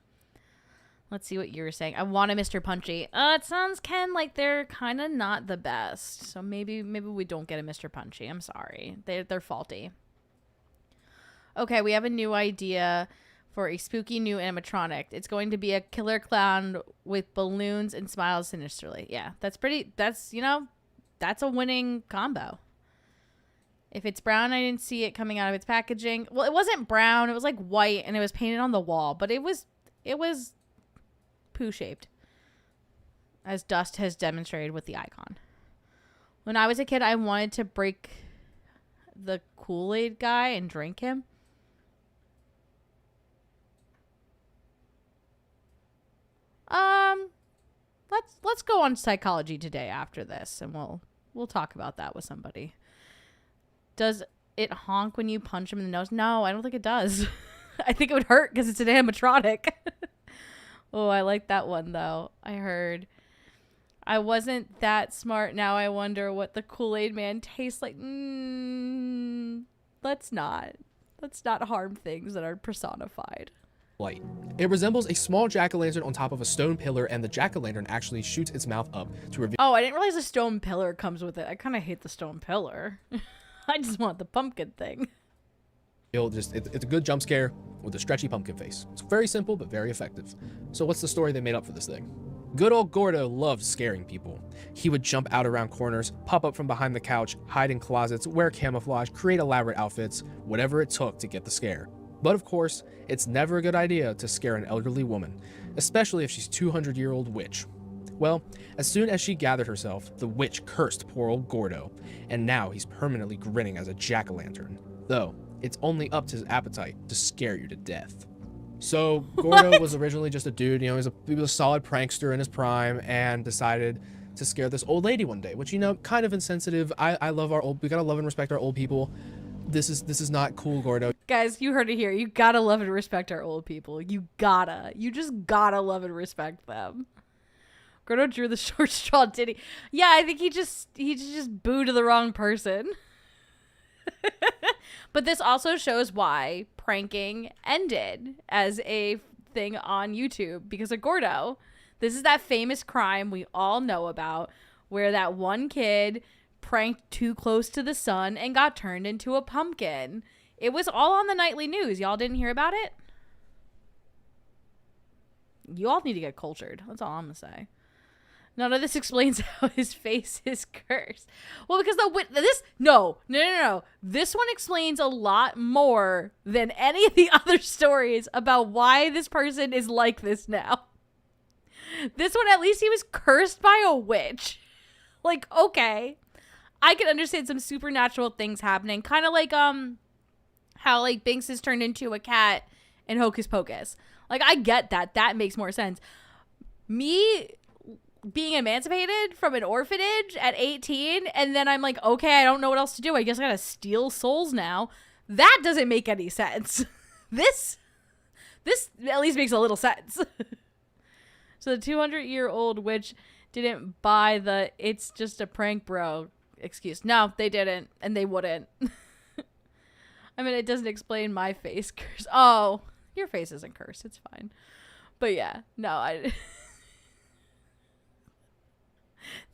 Let's see what you were saying. I want a Mr. Punchy. It sounds, Ken, like they're kind of not the best. So maybe we don't get a Mr. Punchy. I'm sorry. They're faulty. Okay, we have a new idea for a spooky new animatronic. It's going to be a killer clown with balloons and smiles sinisterly. Yeah, that's a winning combo. If it's brown, I didn't see it coming out of its packaging. Well, it wasn't brown. It was like white and it was painted on the wall, but it was poo shaped, as Dust has demonstrated with the icon. When I was a kid, I wanted to break the Kool-Aid guy and drink him. Let's go on psychology today after this, and we'll talk about that with somebody. Does it honk when you punch him in the nose? No, I don't think it does. I think it would hurt because it's an animatronic. Oh, I like that one though. I heard. I wasn't that smart. Now I wonder what the Kool-Aid man tastes like. Let's not harm things that are personified.
Light. It resembles a small jack-o'-lantern on top of a stone pillar, and the jack-o'-lantern actually shoots its mouth up to reveal.
Oh, I didn't realize the stone pillar comes with it. I kind of hate the stone pillar. I just want the pumpkin thing.
It's a good jump scare with a stretchy pumpkin face. It's very simple, but very effective. So what's the story they made up for this thing? Good old Gordo loved scaring people. He would jump out around corners, pop up from behind the couch, hide in closets, wear camouflage, create elaborate outfits, whatever it took to get the scare. But of course, it's never a good idea to scare an elderly woman, especially if she's a 200-year-old witch. Well, as soon as she gathered herself, the witch cursed poor old Gordo, and now he's permanently grinning as a jack-o'-lantern. Though, it's only up to his appetite to scare you to death. So, Gordo was originally just a dude, he was a solid prankster in his prime, and decided to scare this old lady one day, which, kind of insensitive. I love we gotta love and respect our old people. This is not cool, Gordo.
Guys, you heard it here. You gotta love and respect our old people. You just gotta love and respect them. Gordo drew the short straw, did he? Yeah, I think he just booed the wrong person. But this also shows why pranking ended as a thing on YouTube because of Gordo. This is that famous crime we all know about where that one kid pranked too close to the sun and got turned into a pumpkin. It was all on the nightly news. Y'all didn't hear about it? You all need to get cultured. That's all I'm gonna say. None of this explains how his face is cursed. Well, because no. This one explains a lot more than any of the other stories about why this person is like this now. This one, at least he was cursed by a witch. Like, okay. I can understand some supernatural things happening. Kind of like, how, like, Binks is turned into a cat in Hocus Pocus. Like, I get that. That makes more sense. Me being emancipated from an orphanage at 18, and then I'm like, okay, I don't know what else to do. I guess I gotta steal souls now. That doesn't make any sense. This at least makes a little sense. So the 200-year-old witch didn't buy the "it's just a prank, bro" excuse. No, they didn't, and they wouldn't. I mean, it doesn't explain my face curse. Oh, your face isn't cursed. It's fine. But yeah, no,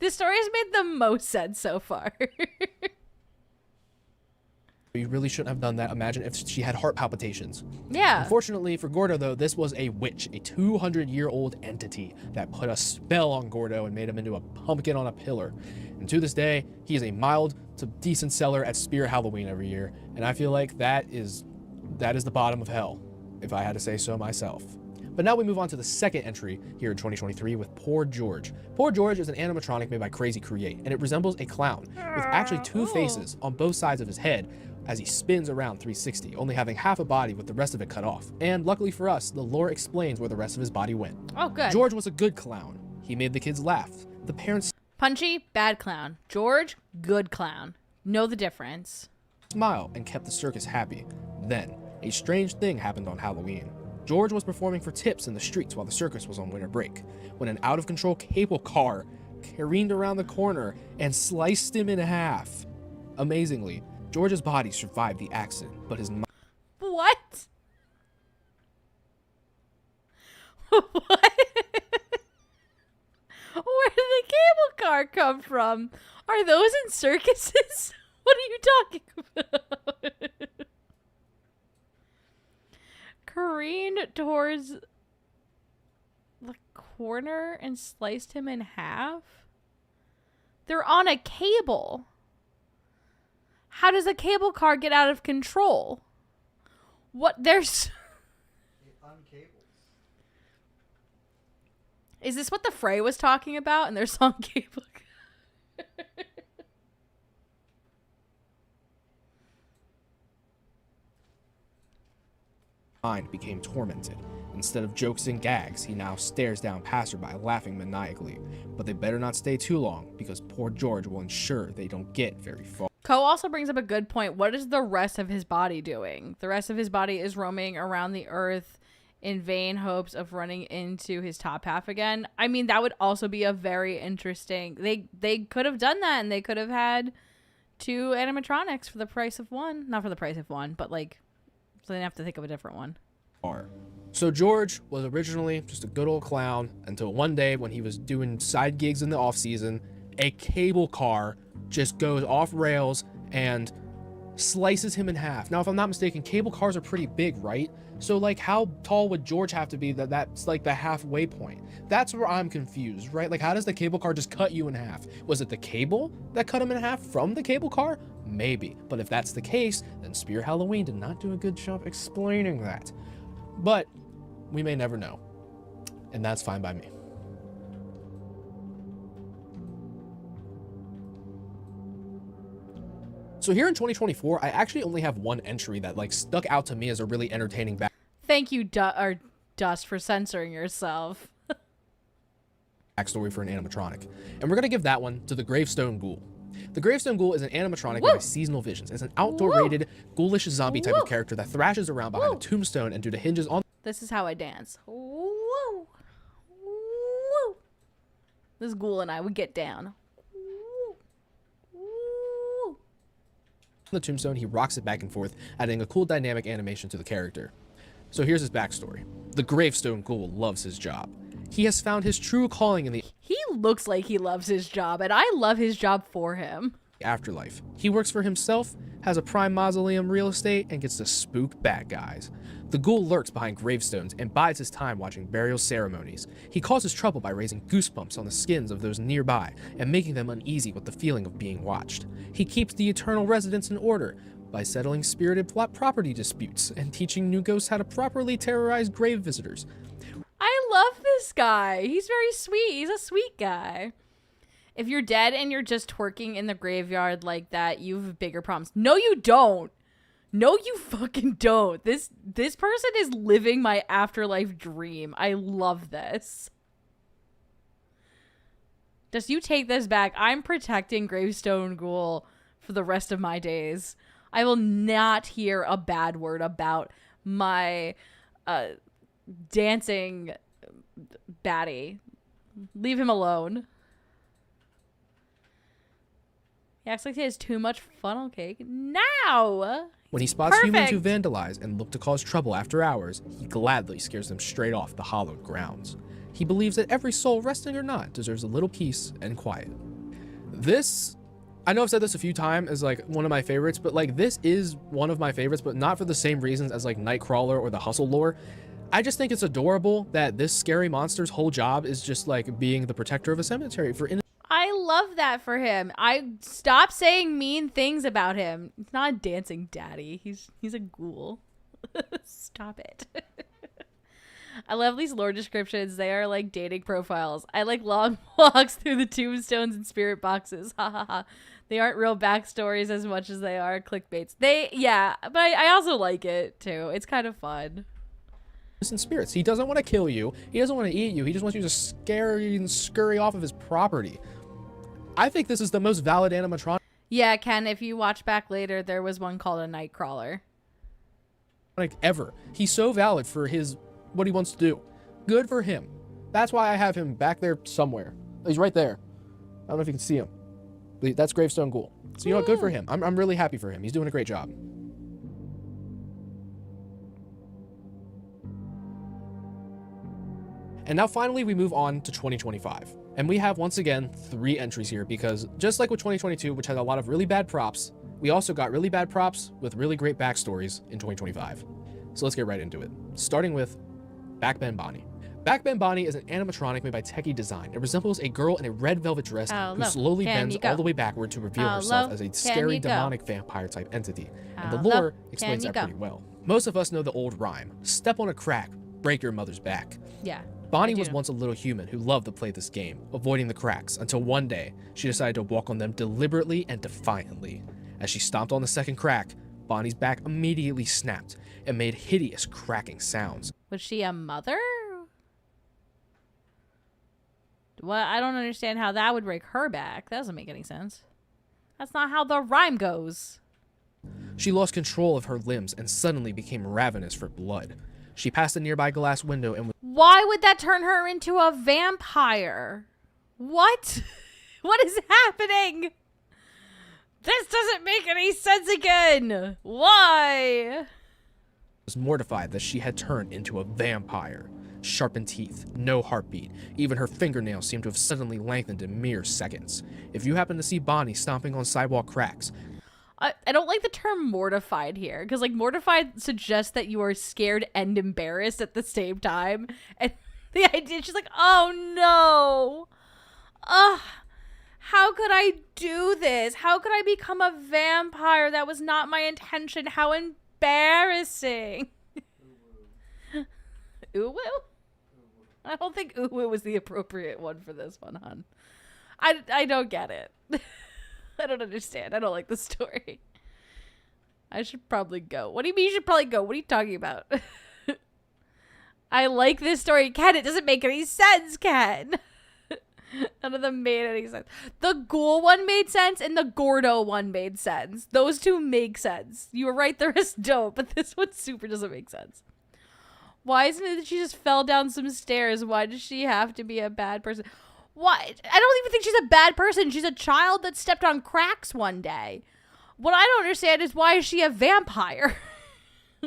this story has made the most sense so far.
You really shouldn't have done that. Imagine if she had heart palpitations.
Yeah.
Unfortunately for Gordo, though, this was a witch, a 200-year-old entity that put a spell on Gordo and made him into a pumpkin on a pillar. And to this day, he is a mild to decent seller at Spirit Halloween every year. And I feel like that is the bottom of hell, if I had to say so myself. But now we move on to the second entry here in 2023 with Poor George. Poor George is an animatronic made by Crazy Create, and it resembles a clown with actually two faces on both sides of his head as he spins around 360, only having half a body with the rest of it cut off. And luckily for us, the lore explains where the rest of his body went.
Oh, good.
George was a good clown. He made the kids laugh. The parents
Punchy, bad clown. George, good clown. Know the difference.
smiled and kept the circus happy. Then, a strange thing happened on Halloween. George was performing for tips in the streets while the circus was on winter break, when an out-of-control cable car careened around the corner and sliced him in half. Amazingly, George's body survived the accident, but his mind...
What? What? come from? Are those in circuses? What are you talking about? Careened towards the corner and sliced him in half? They're on a cable. How does a cable car get out of control? What? There's...
It uncables.
Is this what the Fray was talking about in their song Cable Car?
Mind became tormented. Instead of jokes and gags, he now stares down passerby, laughing maniacally. But they better not stay too long, because poor George will ensure they don't get very far.
Ko also brings up a good point. What is the rest of his body doing? The rest of his body is roaming around the earth in vain hopes of running into his top half again. I mean, that would also be a very interesting... They could have done that, and they could have had 2 animatronics for the price of 1. Not for the price of 1, but like... So they didn't have to think of a different one.
So George was originally just a good old clown until one day when he was doing side gigs in the off season, a cable car just goes off rails and slices him in half. Now, if I'm not mistaken, cable cars are pretty big, right? So like how tall would George have to be that's like the halfway point? That's where I'm confused, right? Like how does the cable car just cut you in half? Was it the cable that cut him in half from the cable car? Maybe. But if that's the case, then Spear Halloween did not do a good job explaining that. But we may never know. And that's fine by me. So here in 2024, I actually only have one entry that like stuck out to me as a really entertaining
Thank you, Dust, for censoring yourself.
backstory for an animatronic. And we're going to give that one to the Gravestone Ghoul. The Gravestone Ghoul is an animatronic with seasonal visions. It's an outdoor-rated, ghoulish zombie type of character that thrashes around behind a tombstone and due to hinges on...
This is how I dance. Woo. Woo. This ghoul and I would get down. Woo.
the tombstone, he rocks it back and forth, adding a cool dynamic animation to the character. So here's his backstory. The Gravestone Ghoul loves his job. He has found his true calling in the
He looks like he loves his job, and I love his job for him.
afterlife. He works for himself, has a prime mausoleum real estate, and gets to spook bad guys. The ghoul lurks behind gravestones and bides his time watching burial ceremonies. He causes trouble by raising goosebumps on the skins of those nearby and making them uneasy with the feeling of being watched. He keeps the eternal residents in order by settling spirited property disputes and teaching new ghosts how to properly terrorize grave visitors.
I love this guy. He's very sweet. He's a sweet guy. If you're dead and you're just twerking in the graveyard like that, you have bigger problems. No, you don't. No, you fucking don't. This person is living my afterlife dream. I love this. Just you take this back. I'm protecting Gravestone Ghoul for the rest of my days. I will not hear a bad word about my dancing baddie. Leave him alone. He acts like he has too much funnel cake. Now!
When he spots humans who
Perfect.
vandalize and look to cause trouble after hours, he gladly scares them straight off the hallowed grounds. He believes that every soul, resting or not, deserves a little peace and quiet. This, I know I've said this a few times as like one of my favorites, but like this is one of my favorites, but not for the same reasons as like Nightcrawler or the Hustle lore. I just think it's adorable that this scary monster's whole job is just like being the protector of a cemetery for
I love that for him. I stop saying mean things about him. He's not a dancing daddy. He's a ghoul. Stop it. I love these lore descriptions. They are like dating profiles. I like long walks through the tombstones and spirit boxes. Ha ha ha. They aren't real backstories as much as they are clickbaits. Yeah, but I also like it too. It's kind of fun.
innocent spirits. He doesn't want to kill you. He doesn't want to eat you. He just wants you to scurry and scurry off of his property. I think this is the most valid animatronic
Yeah, Ken, if you watch back later, there was one called a Nightcrawler.
ever. He's so valid for what he wants to do. Good for him. That's why I have him back there somewhere. He's right there. I don't know if you can see him. That's Gravestone Ghoul. So you know what? Good for him. I'm really happy for him. He's doing a great job. And now finally we move on to 2025. And we have, once again, 3 entries here because just like with 2022, which had a lot of really bad props, we also got really bad props with really great backstories in 2025. So let's get right into it. Starting with Backbend Bonnie. Backbend Bonnie is an animatronic made by Techie Design. It resembles a girl in a red velvet dress who slowly bends all the way backward to reveal herself as a scary demonic vampire type entity. And the lore explains that pretty well. Most of us know the old rhyme, step on a crack, break your mother's back.
Yeah.
Bonnie was once a little human who loved to play this game, avoiding the cracks, until one day she decided to walk on them deliberately and defiantly. As she stomped on the second crack, Bonnie's back immediately snapped and made hideous cracking sounds.
Was she a mother? Well, I don't understand how that would break her back. That doesn't make any sense. That's not how the rhyme goes.
She lost control of her limbs and suddenly became ravenous for blood. She passed a nearby glass window and was...
Why would that turn her into a vampire? What? What is happening? This doesn't make any sense again. Why?
Was mortified that she had turned into a vampire. Sharpened teeth, no heartbeat. Even her fingernails seemed to have suddenly lengthened in mere seconds. If you happen to see Bonnie stomping on sidewalk cracks...
I don't like the term mortified here, because like mortified suggests that you are scared and embarrassed at the same time. And the idea, she's like, oh no. Ugh. How could I do this? How could I become a vampire? That was not my intention. How embarrassing. Uwu? I don't think Uwu was the appropriate one for this one, hon. I don't get it. I don't understand. I don't like the story. I should probably go. What do you mean you should probably go? What are you talking about? I like this story. Ken, it doesn't make any sense, Ken. None of them made any sense. The ghoul one made sense and the Gordo one made sense. Those two make sense. You were right, the rest don't, but this one super doesn't make sense. Why isn't it that she just fell down some stairs? Why does she have to be a bad person? Why? I don't even think she's a bad person. She's a child that stepped on cracks one day. What I don't understand is why is she a vampire?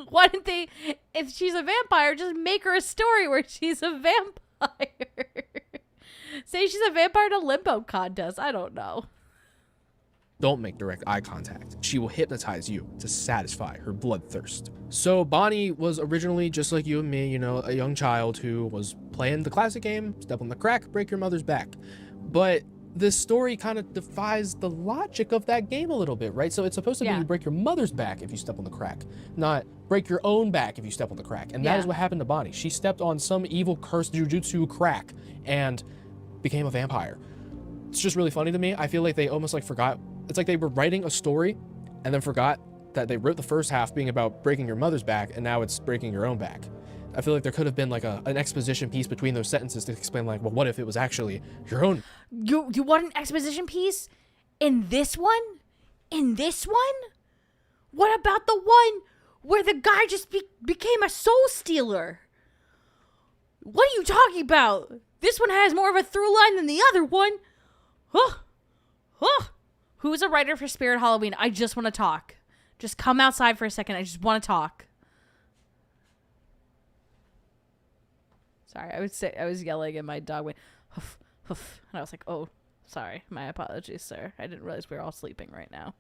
Why didn't they, if she's a vampire, just make her a story where she's a vampire? Say she's a vampire in a limbo contest. I don't know.
Don't make direct eye contact. She will hypnotize you to satisfy her bloodthirst. So Bonnie was originally just like you and me, you know, a young child who was playing the classic game, step on the crack, break your mother's back. But this story kind of defies the logic of that game a little bit, right? So it's supposed to be you break your mother's back if you step on the crack, not break your own back if you step on the crack. And that is what happened to Bonnie. She stepped on some evil cursed jujutsu crack and became a vampire. It's just really funny to me. I feel like they almost like forgot. It's like they were writing a story and then forgot that they wrote the first half being about breaking your mother's back and now it's breaking your own back. I feel like there could have been like an exposition piece between those sentences to explain like, well, what if it was actually your own?
You want an exposition piece? In this one? In this one? What about the one where the guy just became a soul stealer? What are you talking about? This one has more of a through line than the other one. Who's a writer for Spirit Halloween? I just want to talk. Just come outside for a second. I just want to talk. Sorry, I was yelling and my dog went hoof, hoof. And I was like, oh, sorry. My apologies, sir. I didn't realize we were all sleeping right now.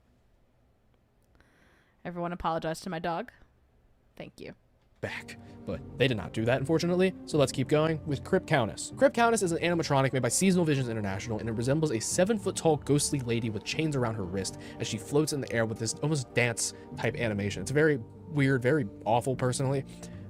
Everyone apologize to my dog. Thank you.
Back. But they did not do that, unfortunately. So let's keep going with Crypt Countess. Crypt Countess is an animatronic made by Seasonal Visions International, and it resembles a 7-foot-tall ghostly lady with chains around her wrist as she floats in the air with this almost dance-type animation. It's very weird, very awful, personally.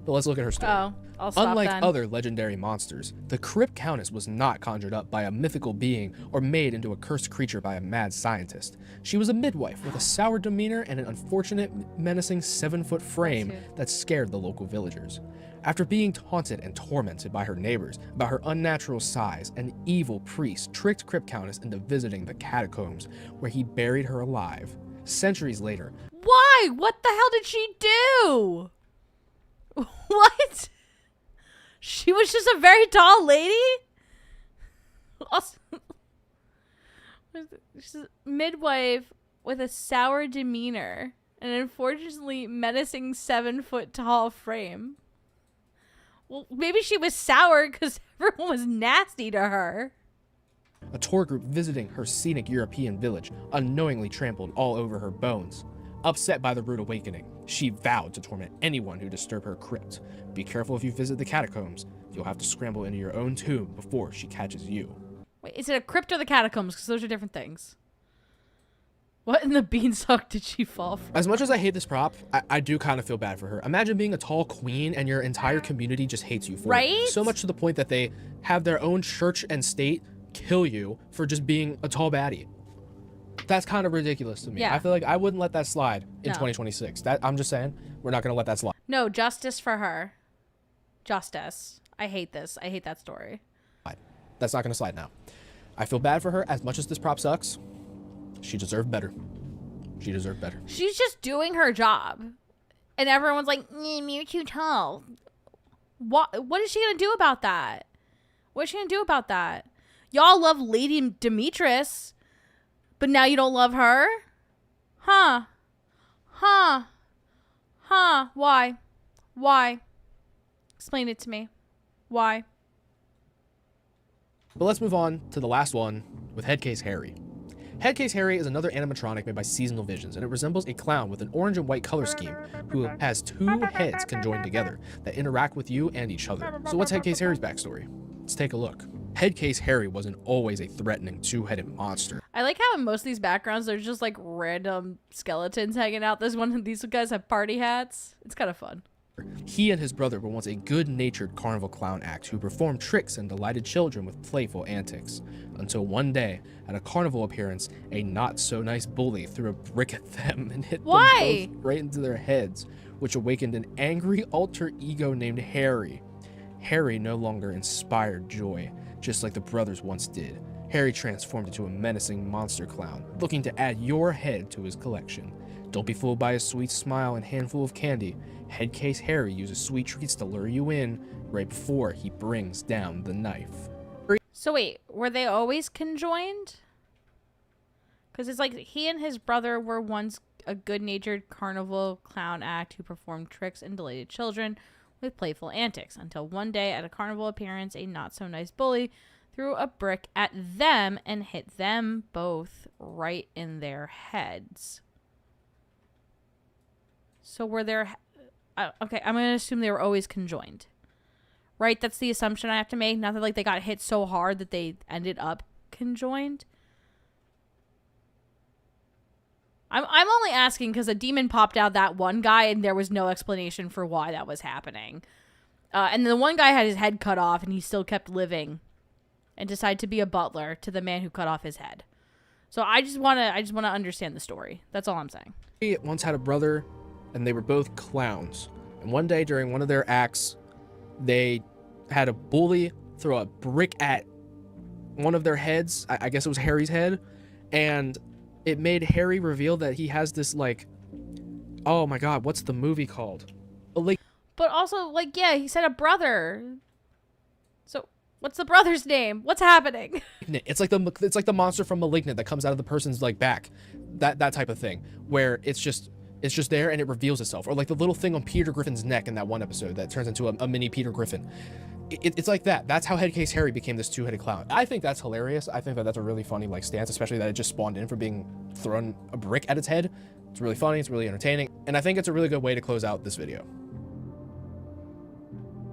But let's look at her story.
Oh, I'll stop
Unlike
then.
other legendary monsters, the Crypt Countess was not conjured up by a mythical being or made into a cursed creature by a mad scientist. She was a midwife with a sour demeanor and an unfortunate, menacing 7-foot frame that scared the local villagers. After being taunted and tormented by her neighbors about her unnatural size, an evil priest tricked Crypt Countess into visiting the catacombs, where he buried her alive. Centuries later...
Why? What the hell did she do? What? She was just a very tall lady? Also, she's a midwife with a sour demeanor and an unfortunately menacing 7-foot-tall frame. Well, maybe she was sour because everyone was nasty to her.
A tour group visiting her scenic European village unknowingly trampled all over her bones. Upset by the rude awakening, she vowed to torment anyone who disturbed her crypt. Be careful if you visit the catacombs. You'll have to scramble into your own tomb before she catches you.
Wait, is it a crypt or the catacombs? Because those are different things. What in the beanstalk did she fall from?
As much as I hate this prop, I do kind of feel bad for her. Imagine being a tall queen and your entire community just hates you for it. So much to the point that they have their own church and state kill you for just being a tall baddie. That's kind of ridiculous to me.
Yeah.
I feel like I wouldn't let that slide in
No.
2026. I'm just saying, we're not going to let that slide.
No, justice for her. Justice. I hate this. I hate that story.
That's not going to slide now. I feel bad for her. As much as this prop sucks, she deserved better. She deserved better.
She's just doing her job. And everyone's like, you're too tall. What is she going to do about that? What is she going to do about that? Y'all love Lady Demetrius, but now you don't love her? Huh? Huh? Huh? Why? Why? Explain it to me. Why?
But let's move on to the last one with Headcase Harry. Headcase Harry is another animatronic made by Seasonal Visions, and it resembles a clown with an orange and white color scheme who has two heads conjoined together that interact with you and each other. So what's Headcase Harry's backstory? Let's take a look. Headcase Harry wasn't always a threatening two-headed monster.
I like how in most of these backgrounds there's just like random skeletons hanging out. There's one of these guys have party hats. It's kind of fun.
He and his brother were once a good-natured carnival clown act who performed tricks and delighted children with playful antics. Until one day, at a carnival appearance, a not-so-nice bully threw a brick at them and hit them both right into their heads, which awakened an angry alter ego named Harry. Harry no longer inspired joy, just like the brothers once did. Harry transformed into a menacing monster clown, looking to add your head to his collection. Don't be fooled by his sweet smile and handful of candy. Headcase Harry uses sweet treats to lure you in right before he brings down the knife.
So wait, were they always conjoined? Because it's like he and his brother were once a good-natured carnival clown act who performed tricks and delighted children with playful antics, until one day at a carnival appearance, a not-so-nice bully threw a brick at them and hit them both right in their heads. So were there... okay, I'm going to assume they were always conjoined. Right? That's the assumption I have to make. Not that like they got hit so hard that they ended up conjoined. I'm only asking because a demon popped out that one guy and there was no explanation for why that was happening. And the one guy had his head cut off and he still kept living and decided to be a butler to the man who cut off his head. So I just want to understand the story. That's all I'm saying.
He once had a brother and they were both clowns. And one day during one of their acts, they had a bully throw a brick at one of their heads. I guess it was Harry's head. And it made Harry reveal that he has this, like, oh my god, what's the movie called?
But also, like, yeah, he said a brother. So, what's the brother's name? What's happening?
It's like the monster from Malignant that comes out of the person's, like, back. That type of thing. Where it's just there and it reveals itself. Or like the little thing on Peter Griffin's neck in that one episode that turns into a mini Peter Griffin. It's like that. That's how Headcase Harry became this two-headed clown. I think that's hilarious. I think that that's a really funny like stance, especially that it just spawned in from being thrown a brick at its head. It's really funny. It's really entertaining. And I think it's a really good way to close out this video.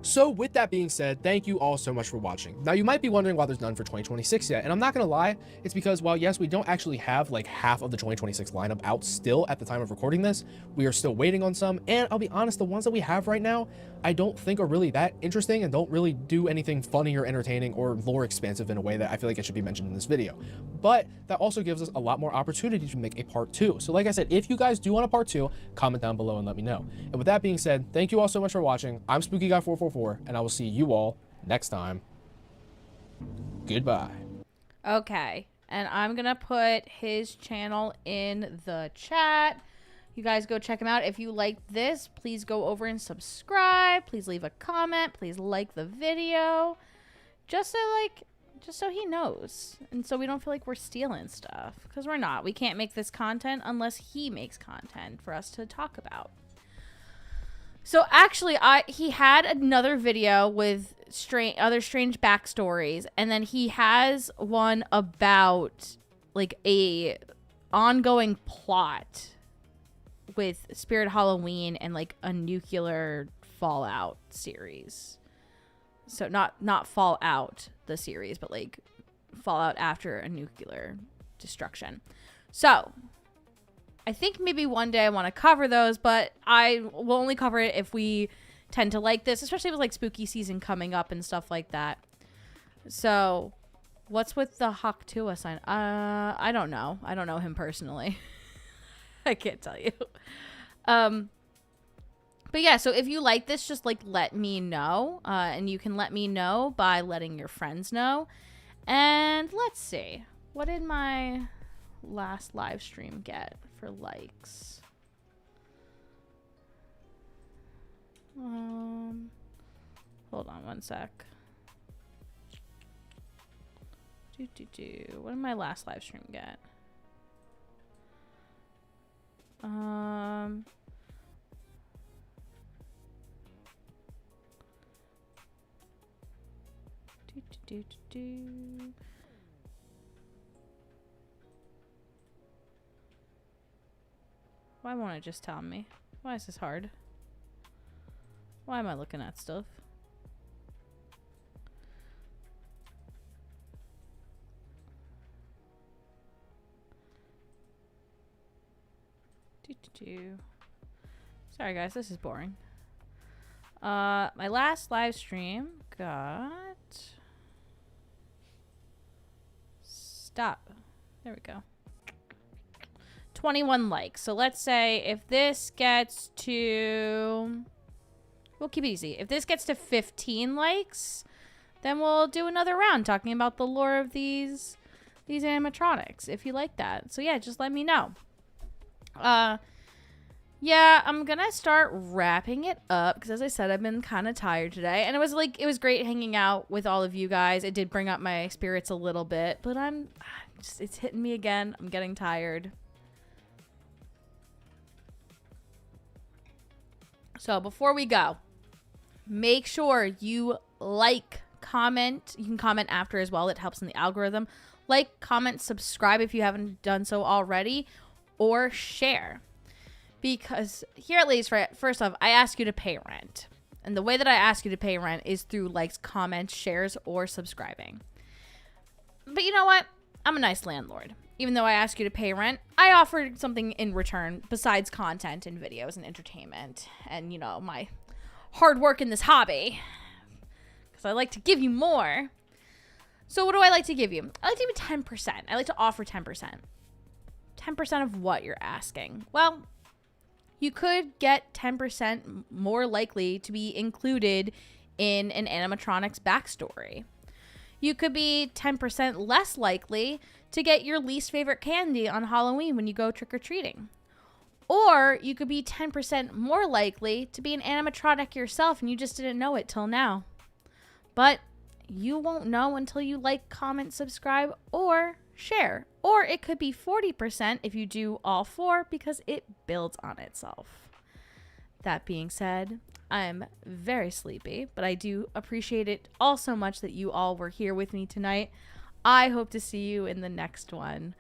So with that being said, thank you all so much for watching. Now you might be wondering why there's none for 2026 yet, and I'm not gonna lie, it's because while yes, we don't actually have like half of the 2026 lineup out still at the time of recording this, we are still waiting on some, and I'll be honest, the ones that we have right now, I don't think are really that interesting and don't really do anything funny or entertaining or lore expansive in a way that I feel like it should be mentioned in this video. But that also gives us a lot more opportunity to make a part 2. So like I said, if you guys do want a part 2, comment down below and let me know. And with that being said, thank you all so much for watching. I'm SpookyGuy444, and I will see you all next time. Goodbye.
Okay, and I'm gonna put his channel in the chat. You guys go check him out. If you like this, please go over and subscribe. Please leave a comment. Please like the video. Just so he knows. And so we don't feel like we're stealing stuff. Because we're not. We can't make this content unless he makes content for us to talk about. So actually, he had another video with other strange backstories, and then he has one about like a ongoing plot with Spirit Halloween and like a nuclear Fallout series. So not Fallout the series, but like Fallout after a nuclear destruction. So I think maybe one day I want to cover those, but I will only cover it if we tend to like this, especially with like spooky season coming up and stuff like that. So what's with the Haktua sign? I don't know. I don't know him personally. I can't tell you. But yeah, so if you like this, just like let me know. And you can let me know by letting your friends know. And let's see. What did my last live stream get for likes? Hold on one sec. What did my last live stream get? Why won't it just tell me? Why is this hard? Why am I looking at stuff? Sorry guys, this is boring. My last live stream got... Stop. There we go. 21 likes. So let's say if this gets to... We'll keep it easy. If this gets to 15 likes, then we'll do another round talking about the lore of these animatronics, if you like that. So yeah, just let me know. Yeah, I'm gonna start wrapping it up because, as I said, I've been kind of tired today, and it was great hanging out with all of you guys. It did bring up my spirits a little bit, but it's hitting me again. I'm getting tired. So before we go, make sure you like, comment. You can comment after as well. It helps in the algorithm. Like, comment, subscribe if you haven't done so already, or share. Because here at Lee's, first off, I ask you to pay rent. And the way that I ask you to pay rent is through likes, comments, shares, or subscribing. But you know what? I'm a nice landlord. Even though I ask you to pay rent, I offer something in return besides content and videos and entertainment. And, you know, my hard work in this hobby. Because I like to give you more. So what do I like to give you? I like to give you 10%. I like to offer 10%. 10% of what you're asking? Well, you could get 10% more likely to be included in an animatronics backstory. You could be 10% less likely to get your least favorite candy on Halloween when you go trick-or-treating. Or you could be 10% more likely to be an animatronic yourself and you just didn't know it till now. But you won't know until you like, comment, subscribe, or share. Or it could be 40% if you do all four because it builds on itself. That being said, I'm very sleepy, but I do appreciate it all so much that you all were here with me tonight. I hope to see you in the next one.